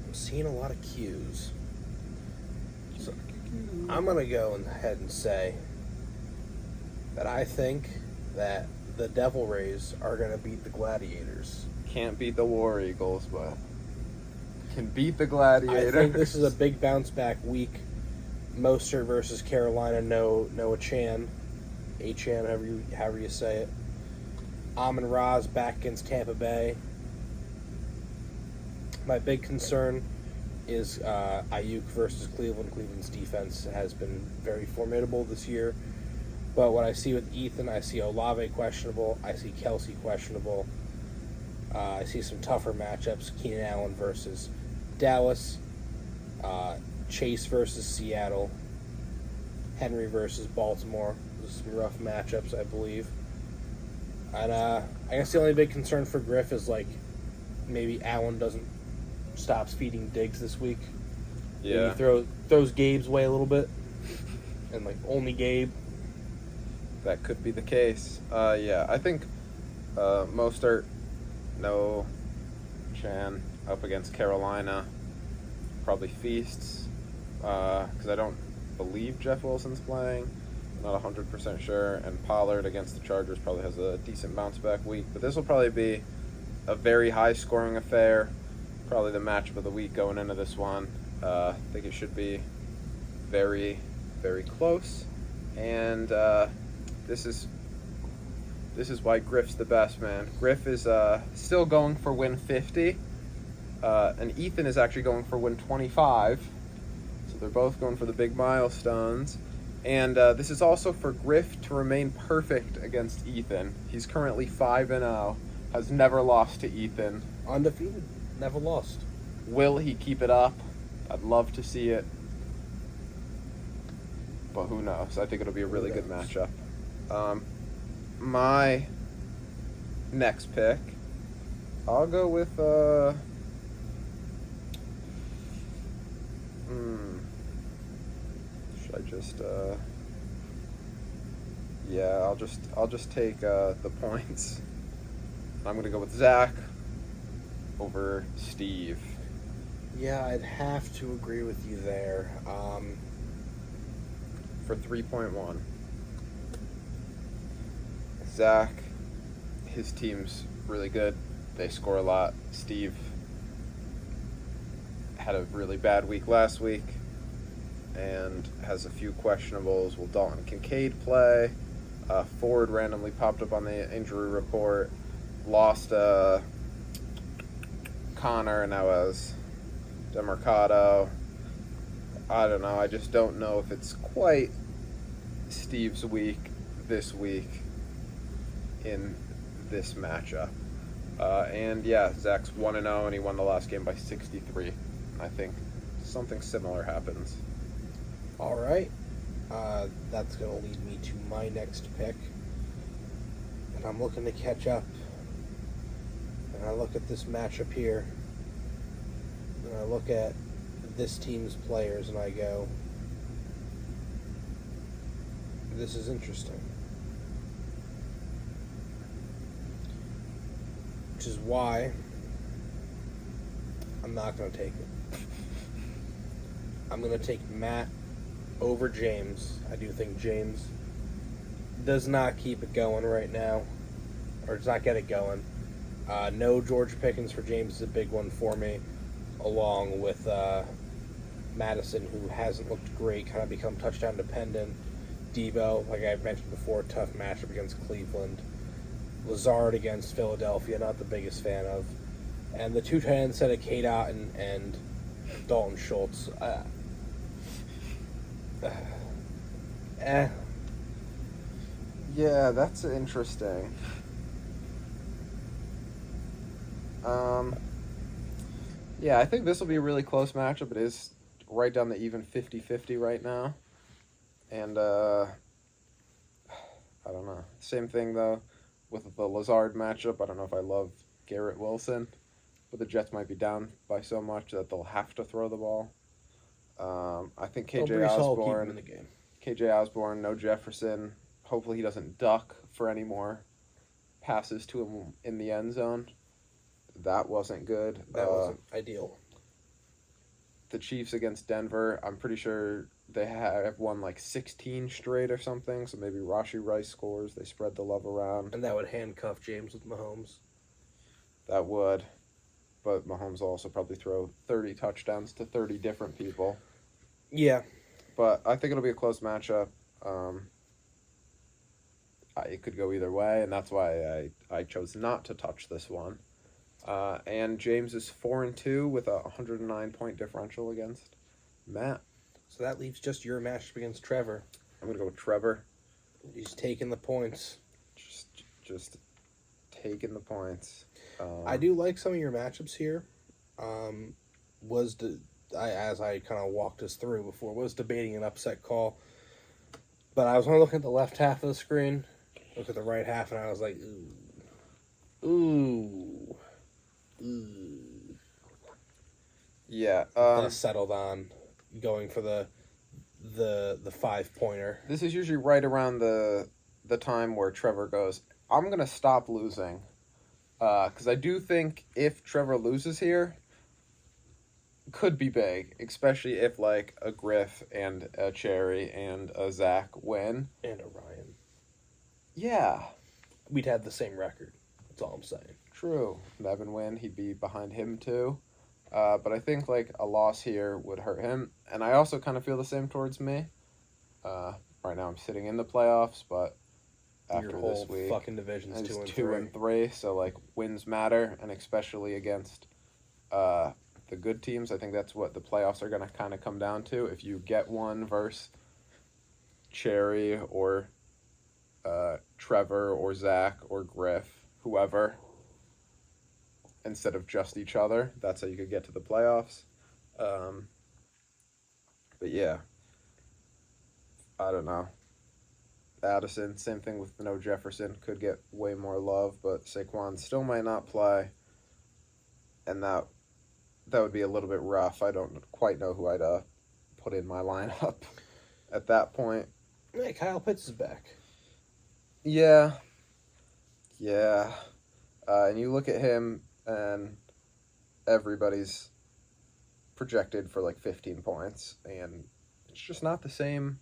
I'm seeing a lot of cues. So I'm going to go ahead and say that I think that the Devil Rays are going to beat the Gladiators. Can't beat the War Eagles, but can beat the Gladiators. I think this is a big bounce back week. Mostert versus Carolina, Noah Chan. A-Chan, however you say it. Amon-Ra's back against Tampa Bay. My big concern is Ayuk versus Cleveland. Cleveland's defense has been very formidable this year. But what I see with Ethan, I see Olave questionable. I see Kelsey questionable. I see some tougher matchups. Keenan Allen versus Dallas. Chase versus Seattle. Henry versus Baltimore. Those are some rough matchups, I believe. And I guess the only big concern for Griff is, like, maybe Allen stops feeding Diggs this week. Yeah. Maybe throws Gabe's way a little bit. And, like, only Gabe. That could be the case. Yeah, I think Mostert, no Chan up against Carolina probably feasts, because I don't believe Jeff Wilson's playing. I'm not 100% sure. And Pollard against the Chargers probably has a decent bounce back week. But this will probably be a very high scoring affair. Probably the matchup of the week going into this one. I think it should be very, very close. And this is why Griff's the best, man. Griff is still going for win 50, and Ethan is actually going for win 25. So they're both going for the big milestones. And this is also for Griff to remain perfect against Ethan. He's currently 5-0, has never lost to Ethan. Undefeated, never lost. Will he keep it up? I'd love to see it. But who knows? I think it'll be a really good matchup. My next pick, I'll go with should I just yeah, I'll just take the points. I'm gonna go with Zach over Steve. Yeah, I'd have to agree with you there. For 3.1. Zach, his team's really good. They score a lot. Steve had a really bad week last week and has a few questionables. Will Dalton Kincaid play? Ford randomly popped up on the injury report. Lost Connor and now has DeMarcado. I don't know. I just don't know if it's quite Steve's week this week in this matchup. And yeah, Zach's 1-0 and he won the last game by 63. I think something similar happens. All right. That's going to lead me to my next pick. And I'm looking to catch up. And I look at this matchup here. And I look at this team's players and I go, this is interesting. Which is why I'm not going to take it. I'm going to take Matt over James. I do think James does not keep it going right now, or does not get it going. No George Pickens for James is a big one for me, along with Madison, who hasn't looked great, kind of become touchdown dependent. Debo, like I've mentioned before, tough matchup against Cleveland. Lazard against Philadelphia, not the biggest fan of. And the two tight ends set of K-Dot and Dalton Schultz. Yeah, that's interesting. Yeah, I think this will be a really close matchup. It is right down the even 50-50 right now. And, I don't know. Same thing, though, with the Lazard matchup. I don't know if I love Garrett Wilson, but the Jets might be down by so much that they'll have to throw the ball. I think KJ Osborne, no Jefferson. Hopefully he doesn't duck for any more passes to him in the end zone. That wasn't good. That wasn't ideal. The Chiefs against Denver, I'm pretty sure they have won like 16 straight or something, so maybe Rashee Rice scores. They spread the love around. And that would handcuff James with Mahomes. That would. But Mahomes will also probably throw 30 touchdowns to 30 different people. Yeah. But I think it'll be a close matchup. It could go either way, and that's why I chose not to touch this one. And James is 4-2 with a 109-point differential against Matt. So that leaves just your matchup against Trevor. I'm going to go with Trevor. He's taking the points. Just taking the points. I do like some of your matchups here. As I kind of walked us through before, was debating an upset call. But I was only looking at the left half of the screen, look at the right half, and I was like, ooh. Yeah. I settled on going for the 5-pointer. This is usually right around the time where Trevor goes, I'm going to stop losing. Because I do think if Trevor loses here, could be big, especially if like a Griff and a Cherry and a Zach win. And a Ryan. Yeah. We'd have the same record. That's all I'm saying. True. Nevin win, he'd be behind him too. But I think like a loss here would hurt him. And I also kind of feel the same towards me. Right now I'm sitting in the playoffs, but after Your whole this week, fucking division's it's 2 and 3. So like wins matter, and especially against the good teams. I think that's what the playoffs are going to kind of come down to. If you get one versus Cherry or Trevor or Zach or Griff, whoever, instead of just each other, that's how you could get to the playoffs. But yeah, I don't know. Addison, same thing with no Jefferson, could get way more love, but Saquon still might not play, and that would be a little bit rough. I don't quite know who I'd put in my lineup at that point. Hey, Kyle Pitts is back. Yeah. And you look at him, and everybody's projected for like 15 points, and it's just not the same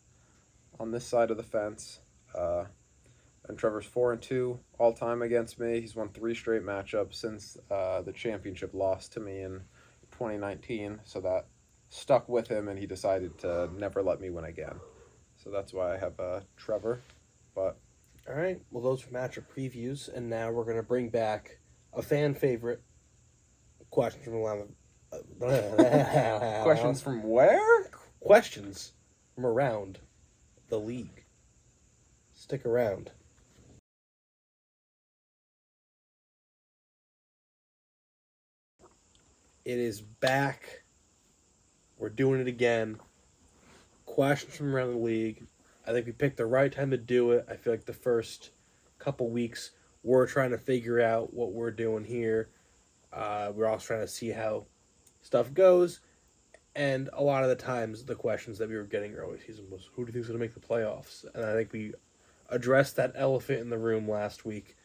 on this side of the fence. And Trevor's 4-2 all time against me. He's won 3 straight matchups since the championship loss to me in 2019. So that stuck with him, and he decided to never let me win again. So that's why I have Trevor. But all right, well, those were matchup previews, and now we're going to bring back a fan favorite, questions from around Questions from where? questions from around the league. Stick around. It is back. We're doing it again. Questions from around the league. I think we picked the right time to do it. I feel like the first couple weeks we're trying to figure out what we're doing here. We're also trying to see how stuff goes. And a lot of the times, the questions that we were getting early season was, who do you think is going to make the playoffs? And I think we addressed that elephant in the room last week.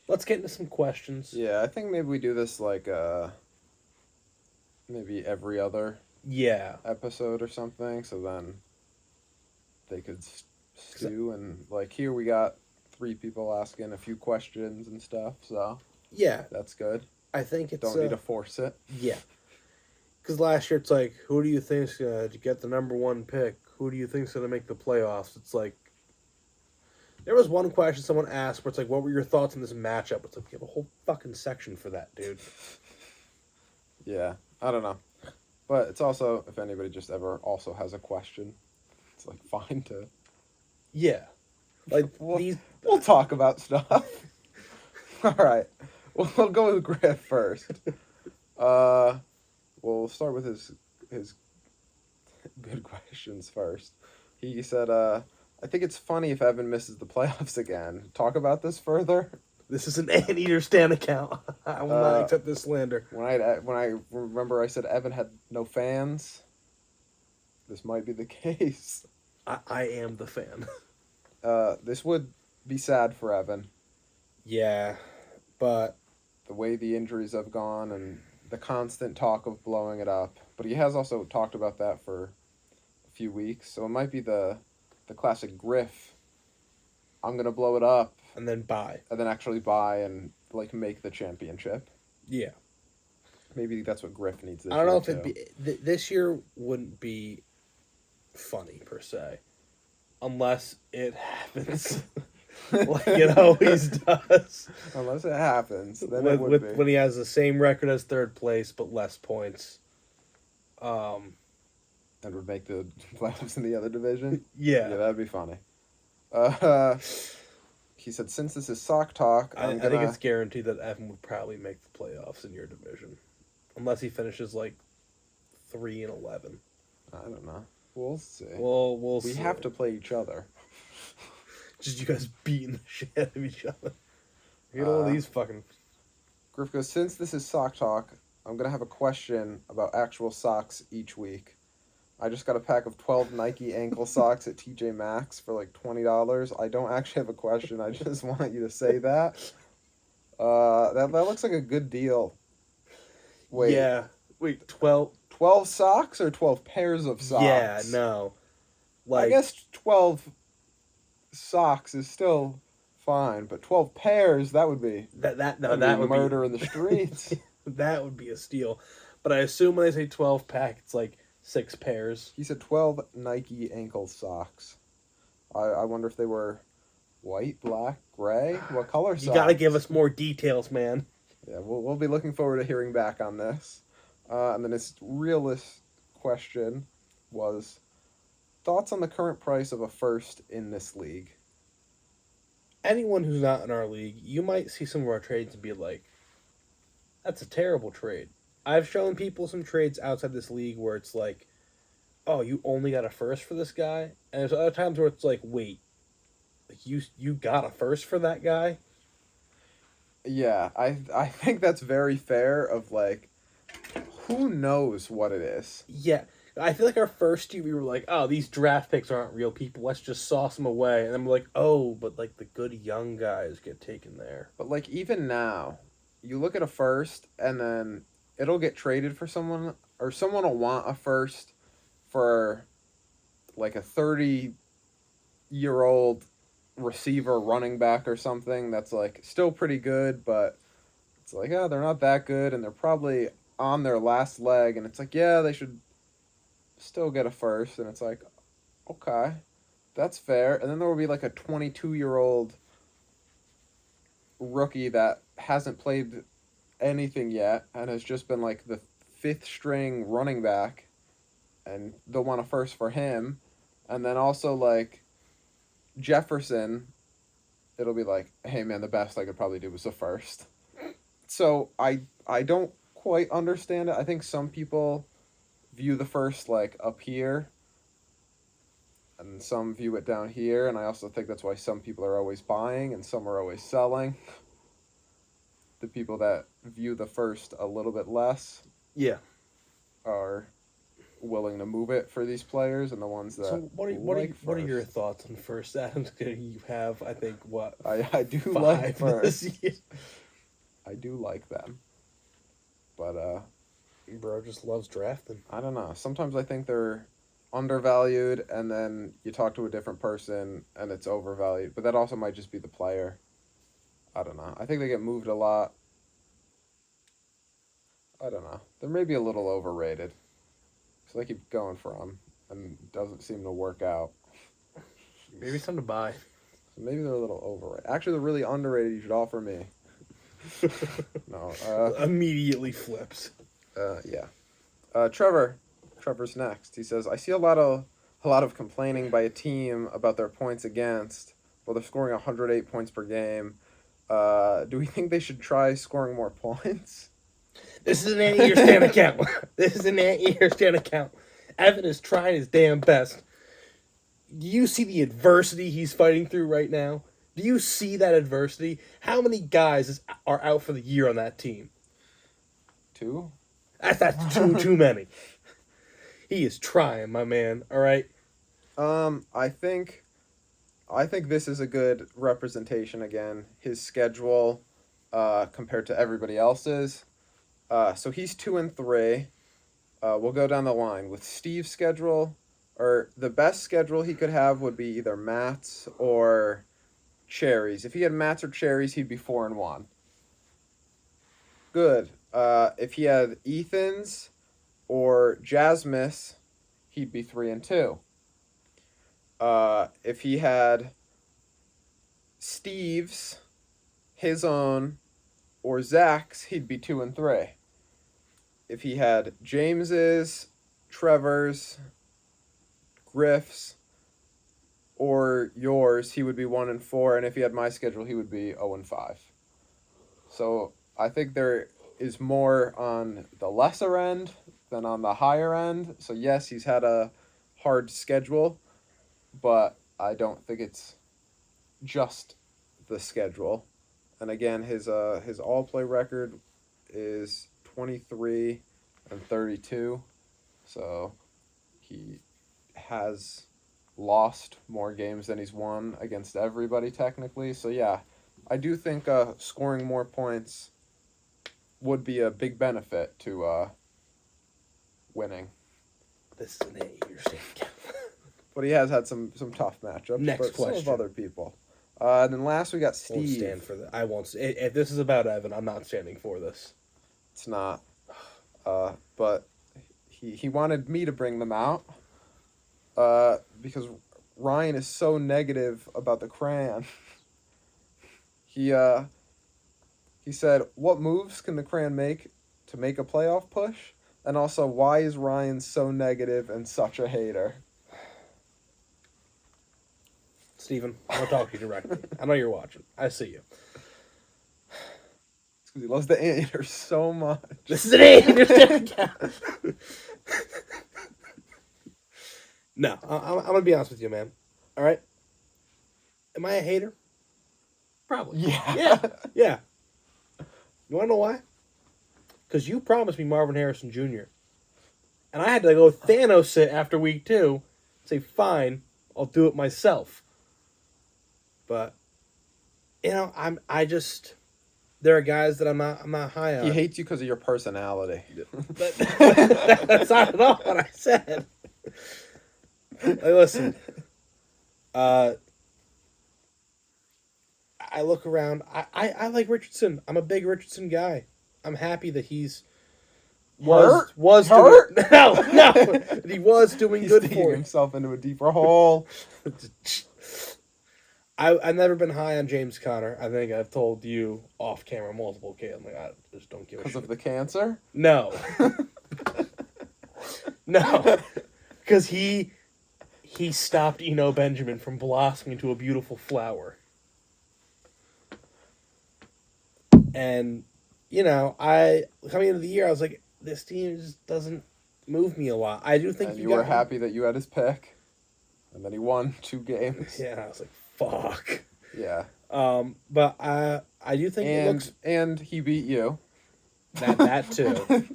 Let's get into some questions. Yeah, I think maybe we do this like maybe every other episode or something, so then they could stew and like here we got 3 people asking a few questions and stuff, so yeah, that's good. I think it's don't need to force it. Yeah, because last year it's like, who do you think's gonna get the number 1 pick? Who do you think's gonna make the playoffs? It's like there was one question someone asked where it's like, what were your thoughts on this matchup? It's like you have a whole fucking section for that, dude. Yeah, I don't know. But it's also, if anybody just ever also has a question, it's like fine to... Yeah. Like, we'll talk about stuff. Alright. We'll go with Griff first. We'll start with his good questions first. He said, I think it's funny if Evan misses the playoffs again. Talk about this further. This is an Anteater Stan account. I will not accept this slander. When I remember I said Evan had no fans, this might be the case. I am the fan. This would be sad for Evan. Yeah, but... the way the injuries have gone and the constant talk of blowing it up. But he has also talked about that for a few weeks, so it might be the classic Griff. I'm going to blow it up. And then buy. And then actually buy and, like, make the championship. Yeah. Maybe that's what Griff needs this year. I don't know if it'd be... This year wouldn't be funny, per se. Unless it happens. Like it always does. Unless it happens. Then it would be. When he has the same record as third place, but less points. And would make the playoffs in the other division? Yeah. Yeah, that'd be funny. He said, since this is sock talk, I think it's guaranteed that Evan would probably make the playoffs in your division. Unless he finishes, like, 3-11. I don't know. We'll see. We'll see. We have to play each other. Just you guys beating the shit out of each other. Look at all these fucking... Griff goes, since this is sock talk, I'm going to have a question about actual socks each week. I just got a pack of 12 Nike ankle socks at TJ Maxx for like $20. I don't actually have a question. I just want you to say that. That looks like a good deal. Wait. Yeah. Wait, 12... 12 socks or 12 pairs of socks? Yeah, no. Like, I guess 12 socks is still fine, but 12 pairs, that would be... That would be murder in the streets. That would be a steal. But I assume when they say 12 pack, it's like 6 pairs. He said 12 Nike ankle socks. I wonder if they were white, black, gray? What color socks? You gotta give us more details, man. Yeah, we'll be looking forward to hearing back on this. And then his realist question was, thoughts on the current price of a first in this league? Anyone who's not in our league, you might see some of our trades and be like, that's a terrible trade. I've shown people some trades outside this league where it's like, oh, you only got a first for this guy? And there's other times where it's like, wait, like you got a first for that guy? Yeah, I think that's very fair of like, who knows what it is? Yeah. I feel like our first year we were like, oh, these draft picks aren't real people. Let's just sauce them away. And then we're like, oh, but like the good young guys get taken there. But like even now, you look at a first and then it'll get traded for someone, or someone will want a first for like a 30-year-old receiver running back or something that's like still pretty good, but it's like, oh, they're not that good and they're probably on their last leg, and it's like, yeah, they should still get a first, and it's like, okay, that's fair. And then there will be like a 22-year-old rookie that hasn't played anything yet and has just been like the fifth string running back, and they'll want a first for him. And then also like Jefferson, it'll be like, hey man, the best I could probably do was the first. So I don't quite understand it. I think some people view the first like up here and some view it down here, and I also think that's why some people are always buying and some are always selling. The people that view the first a little bit less Yeah. are willing to move it for these players, and the ones that So what are your thoughts on first, Adam? You have, I think, what, I do like five first. this year? I do like them, but Bro just loves drafting. I don't know. Sometimes I think they're undervalued, and then you talk to a different person and it's overvalued. But that also might just be the player. I don't know. I think they get moved a lot. I don't know. They're maybe a little overrated. So they keep going for them, and it doesn't seem to work out. Maybe it's time to buy. So maybe they're a little overrated. Actually, they're really underrated. You should offer me. No. Immediately flips. Yeah. Trevor's next. He says, I see a lot of complaining by a team about their points against. Well, they're scoring 108 points per game. Do we think they should try scoring more points? This is an anti-year stand account. This is an anti-year stand account. Evan is trying his damn best. Do you see the adversity he's fighting through right now? Do you see that adversity? How many guys are out for the year on that team? 2? That's too many. He is trying, my man. All right. I think this is a good representation again. His schedule, compared to everybody else's. So he's 2-3. We'll go down the line with Steve's schedule, or the best schedule he could have would be either Matt's or Cherries. If he had Matt's or Cherries, he'd be 4-1. Good. If he had Ethan's or Jasmus, he'd be 3-2. If he had Steve's, his own, or Zach's, he'd be 2-3. If he had James's, Trevor's, Griff's, or yours, he would be 1-4. And if he had my schedule, he would be 0-5. So I think there is more on the lesser end than on the higher end. So yes, he's had a hard schedule, but I don't think it's just the schedule. And again, his all-play record is 23-32. So he has lost more games than he's won against everybody technically. So yeah, I do think scoring more points would be a big benefit to winning. This is an 8-year stand account. But he has had some tough matchups. Next but question. Some of other people. And then last we got I won't Steve. stand for that. I won't. If this is about Evan, I'm not standing for this. It's not. But he wanted me to bring them out. Because Ryan is so negative about the Cran. He said, what moves can the Cran make to make a playoff push? And also, why is Ryan so negative and such a hater? Steven, I'll talk to you directly. I know you're watching. I see you. It's because he loves the Anteaters so much. This is an 8-year stand account. No, I'm going to be honest with you, man. All right? Am I a hater? Probably. Yeah. Yeah. You want to know why? Because you promised me Marvin Harrison Jr. And I had to go Thanos it after week 2. Say, fine, I'll do it myself. But, you know, there are guys that I'm not high on. He hates you because of your personality. That's not at all what I said. Like, listen, I look around. I like Richardson. I'm a big Richardson guy. I'm happy that was Hurt? doing, no, that he was doing He's good digging for himself into a deeper hole. I've never been high on James Conner. I think I've told you off camera multiple occasions. I'm like, I just don't give a Because shit. of the cancer? No. No. Because he stopped Eno Benjamin from blossoming into a beautiful flower. And, I coming into the year, I was like, this team just doesn't move me a lot. I do think And you you got were happy that you had his pick. And then he won 2 games. Yeah, I was like, fuck. Yeah. But I do think it looks And he beat you. that too.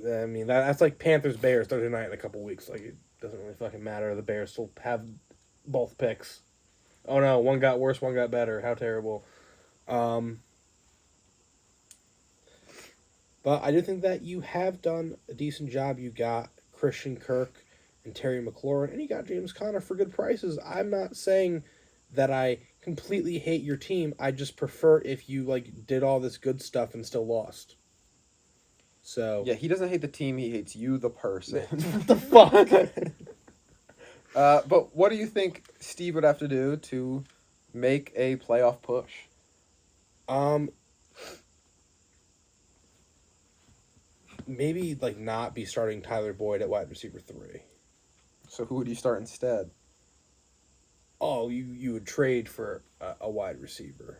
I mean, that's like Panthers Bears Thursday night in a couple weeks. Like, it doesn't really fucking matter. The Bears still have both picks. Oh no, one got worse, one got better. How terrible. But I do think that you have done a decent job. You got Christian Kirk and Terry McLaurin, and you got James Conner for good prices. I'm not saying that I completely hate your team. I just prefer if you did all this good stuff and still lost. So Yeah, he doesn't hate the team, he hates you, the person. what the fuck? But what do you think Steve would have to do to make a playoff push? Maybe not be starting Tyler Boyd at wide receiver 3. So who would you start instead? Oh, you would trade for a wide receiver.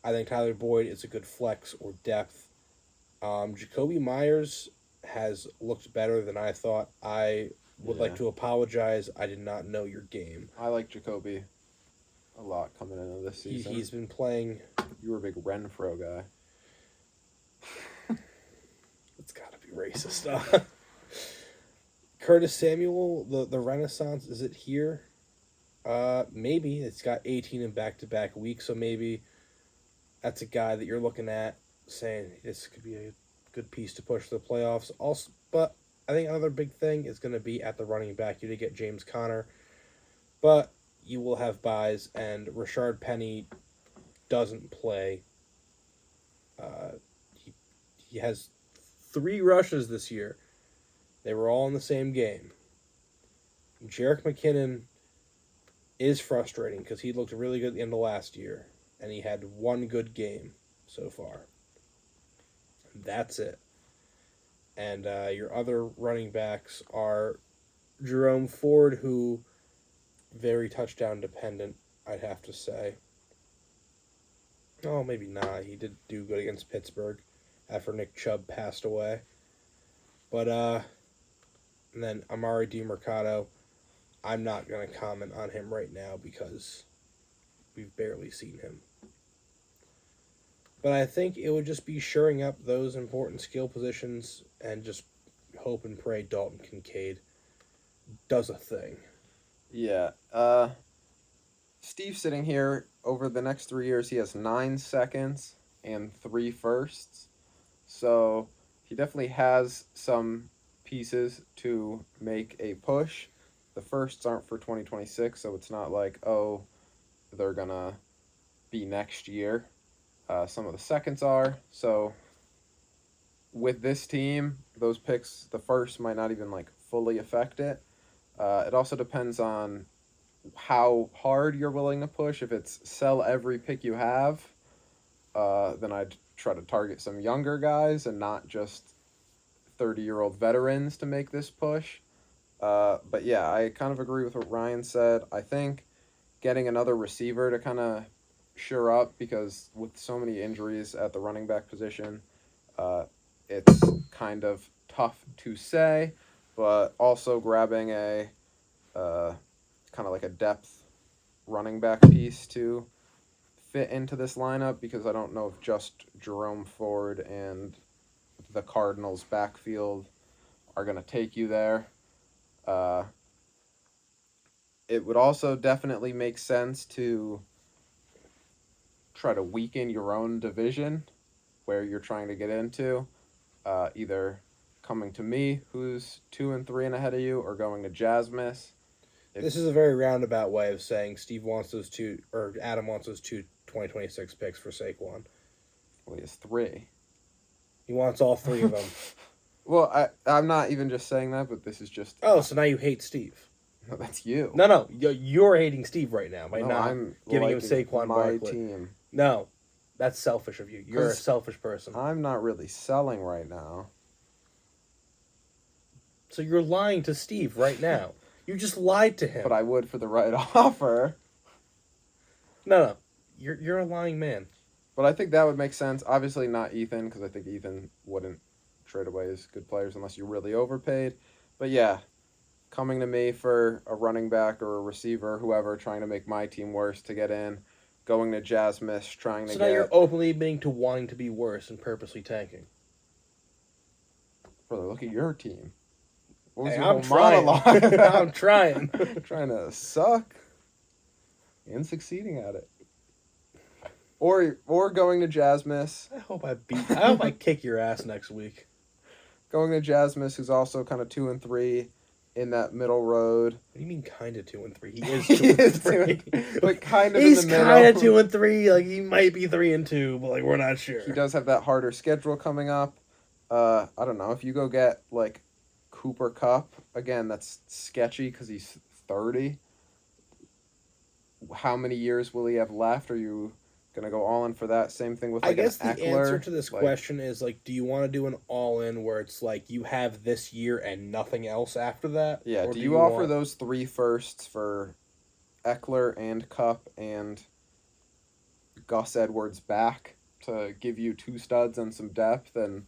I think Tyler Boyd is a good flex or depth. Jacoby Myers has looked better than I thought. I would like to apologize. I did not know your game. I like Jacoby a lot coming into this season. He's been playing. You were a big Renfro guy. It's got to be racist. Curtis Samuel, the Renaissance, is it here? Maybe. It's got 18 in back-to-back weeks, so maybe that's a guy that you're looking at saying this could be a good piece to push the playoffs. Also, but I think another big thing is going to be at the running back. You did get James Conner, but you will have buys, and Rashard Penny doesn't play. He has 3 rushes this year. They were all in the same game. Jerick McKinnon is frustrating because he looked really good at the end of last year, and he had 1 good game so far. That's it. And your other running backs are Jerome Ford, who very touchdown dependent, I'd have to say. Oh, maybe not. He did do good against Pittsburgh after Nick Chubb passed away. But, and then Amari DiMercato, I'm not going to comment on him right now because we've barely seen him. But I think it would just be shoring up those important skill positions and just hope and pray Dalton Kincaid does a thing. Yeah. Steve's sitting here. Over the next 3 years, he has 9 seconds and 3 firsts. So he definitely has some pieces to make a push. The firsts aren't for 2026, so it's not like, oh, they're going to be next year. Some of the seconds are. So with this team, those picks, the first might not even fully affect it. It also depends on how hard you're willing to push. If it's sell every pick you have, then I'd try to target some younger guys and not just 30-year-old veterans to make this push. But yeah, I kind of agree with what Ryan said. I think getting another receiver to kind of sure up, because with so many injuries at the running back position, it's kind of tough to say, but also grabbing a kind of like a depth running back piece to fit into this lineup, because I don't know if just Jerome Ford and the Cardinals backfield are going to take you there. It would also definitely make sense to try to weaken your own division where you're trying to get into, either coming to me, who's 2-3 and ahead of you, or going to Jasmus. This is a very roundabout way of saying Steve wants those 2, or Adam wants those 2 2026 picks for Saquon. Well, he has 3. He wants all 3 of them. Well, I'm not even just saying that, but this is just. Oh, so now you hate Steve. No, that's you. No. You're hating Steve right now by No, not I'm giving him liking Saquon my Barkley. team. No, that's selfish of you. You're a 'Cause selfish person. I'm not really selling right now. So you're lying to Steve right now. You just lied to him. But I would for the right offer. No. You're a lying man. But I think that would make sense. Obviously not Ethan, because I think Ethan wouldn't trade away his good players unless you really overpaid. But yeah, coming to me for a running back or a receiver, whoever, trying to make my team worse to get in. Going to Jasmus, trying to So get... now you're openly admitting to wanting to be worse and purposely tanking. Brother, look at your team. What was Hey, your I'm whole trying. monologue? I'm trying. Trying to suck and succeeding at it. Or going to Jasmus. I hope I kick your ass next week. Going to Jasmus, who's also kind of 2 and 3 in that middle road. What do you mean kind of 2 and 3? He is He 2 and is 3. But kind of He's in the middle. kind of 2 and 3. Like he might be 3 and 2, but like we're not sure. He does have that harder schedule coming up. I don't know, if you go get like Cooper Kupp, again, that's sketchy because he's 30. How many years will he have left? Are you gonna go all in for that? Same thing with like I guess an the Eckler. answer to this question is like, do you want to do an all in where it's like you have this year and nothing else after that? Yeah. Or Do you offer want... those 3 firsts for Eckler and Kupp and Gus Edwards back to give you 2 studs and some depth, and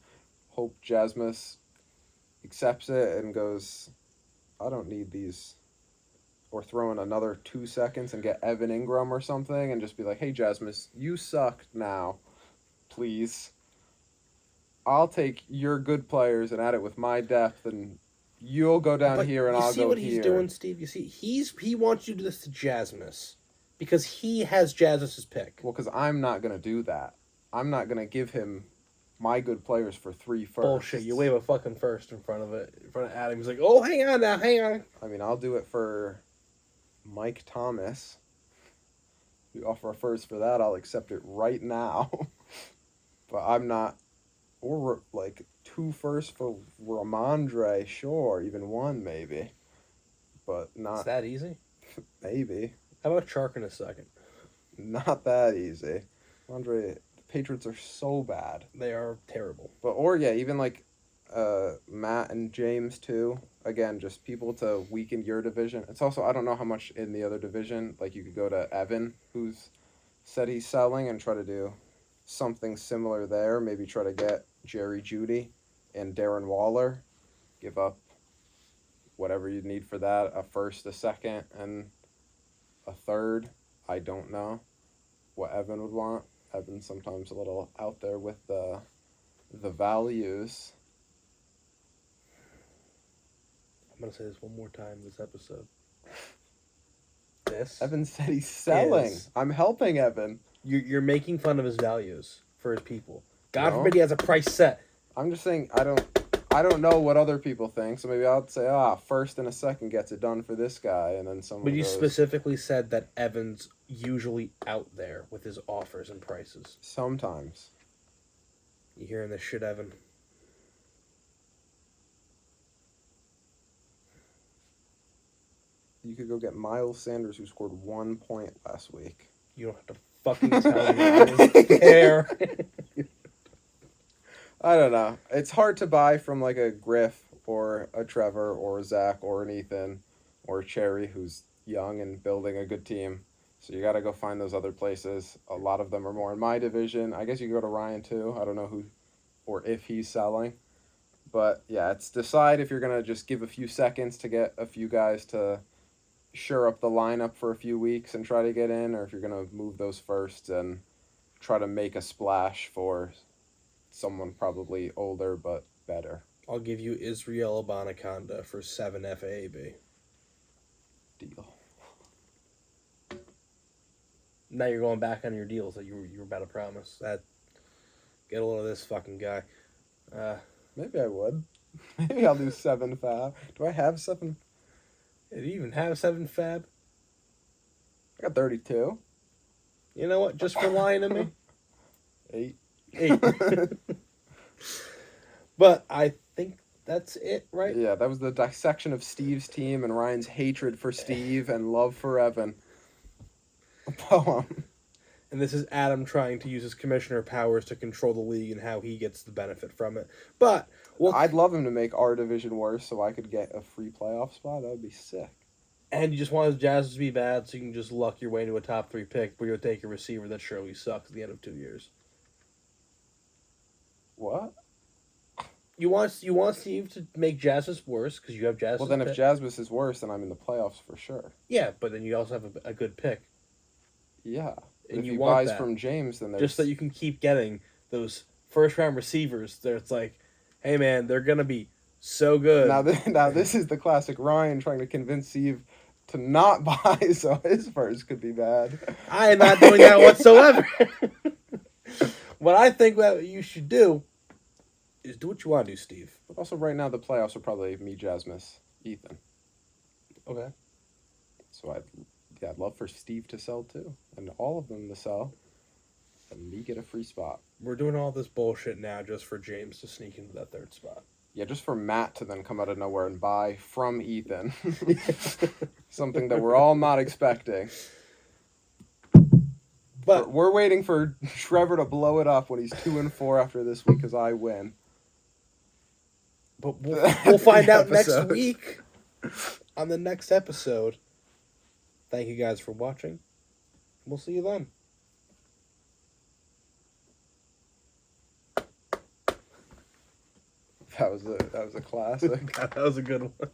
hope Jasmus accepts it and goes, I don't need these. Or throw in another 2 seconds and get Evan Ingram or something and just be like, hey, Jasmus, you suck now. Please. I'll take your good players and add it with my depth, and you'll go down here and I'll go here. You see what he's doing, Steve? You see, he wants you to do this to Jasmus because he has Jasmus's pick. Well, because I'm not going to do that. I'm not going to give him my good players for 3 firsts. Bullshit. You wave a fucking first in front of Adam. He's like, oh, hang on now, hang on. I mean, I'll do it for Mike Thomas. If you offer a first for that, I'll accept it right now. But I'm not. Or like 2 firsts for Ramondre, sure, even 1 maybe. But not. It's that easy? Maybe. How about Chark in a second? Not that easy. Ramondre, the Patriots are so bad. They are terrible. But, or yeah, even like Matt and James too. Again, just people to weaken your division. It's also, I don't know how much in the other division. Like, you could go to Evan, who's said he's selling, and try to do something similar there. Maybe try to get Jerry Jeudy and Darren Waller. Give up whatever you need for that. A first, a second, and a third. I don't know what Evan would want. Evan's sometimes a little out there with the values. I'm going to say this one more time this episode. This. Evan said he's selling. I'm helping Evan. You're making fun of his values for his people. God No. forbid he has a price set. I'm just saying I don't know what other people think, so maybe I'll say, first and a second gets it done for this guy, and then someone But you goes, specifically said that Evan's usually out there with his offers and prices. sometimes. You hearing this shit, Evan? You could go get Miles Sanders, who scored 1 point last week. You don't have to fucking tell me. I don't care. I don't know. It's hard to buy from like a Griff or a Trevor or a Zach or an Ethan or a Cherry who's young and building a good team. So you got to go find those other places. A lot of them are more in my division. I guess you can go to Ryan too. I don't know who or if he's selling. But yeah, it's decide if you're going to just give a few seconds to get a few guys to shore up the lineup for a few weeks and try to get in, or if you're going to move those first and try to make a splash for someone probably older but better. I'll give you Israel Abanaconda for 7 FAAB. Deal. Now you're going back on your deals that you were about to promise. That get a load of this fucking guy. Maybe I would. Maybe I'll do 7 fab. Do I have 7? Do you even have 7 fab? I got 32. You know what? Just for lying to me. 8. 8. But I think That's it, right? Yeah, that was the dissection of Steve's team and Ryan's hatred for Steve and love for Evan. A poem. And this is Adam trying to use his commissioner powers to control the league and how he gets the benefit from it. But I'd love him to make our division worse so I could get a free playoff spot. That would be sick. And you just want his Jazz to be bad so you can just luck your way into a top 3 pick, but you'll take a receiver that surely sucks at the end of 2 years. What? You want Steve to make Jazz's worse because you have Jazz. Well, then if Jasmus is worse, then I'm in the playoffs for sure. Yeah, but then you also have a good pick. Yeah. And if you he want buys that. from James, then there's... Just so you can keep getting those first-round receivers that it's like, hey, man, they're going to be so good. Now this is the classic Ryan trying to convince Steve to not buy so his first could be bad. I am not doing that whatsoever. What I think that you should do is do what you want to do, Steve. But also right now the playoffs are probably me, Jasmus, Ethan. Okay. So I'd love for Steve to sell too. And all of them to sell. And me get a free spot. We're doing all this bullshit now just for James to sneak into that 3rd spot. Yeah, just for Matt to then come out of nowhere and buy from Ethan. Something that we're all not expecting. But we're waiting for Trevor to blow it up when he's 2-4 after this week because I win. But we'll find out next week on the next episode. Thank you guys for watching. We'll see you then. That was a classic. That was a good one.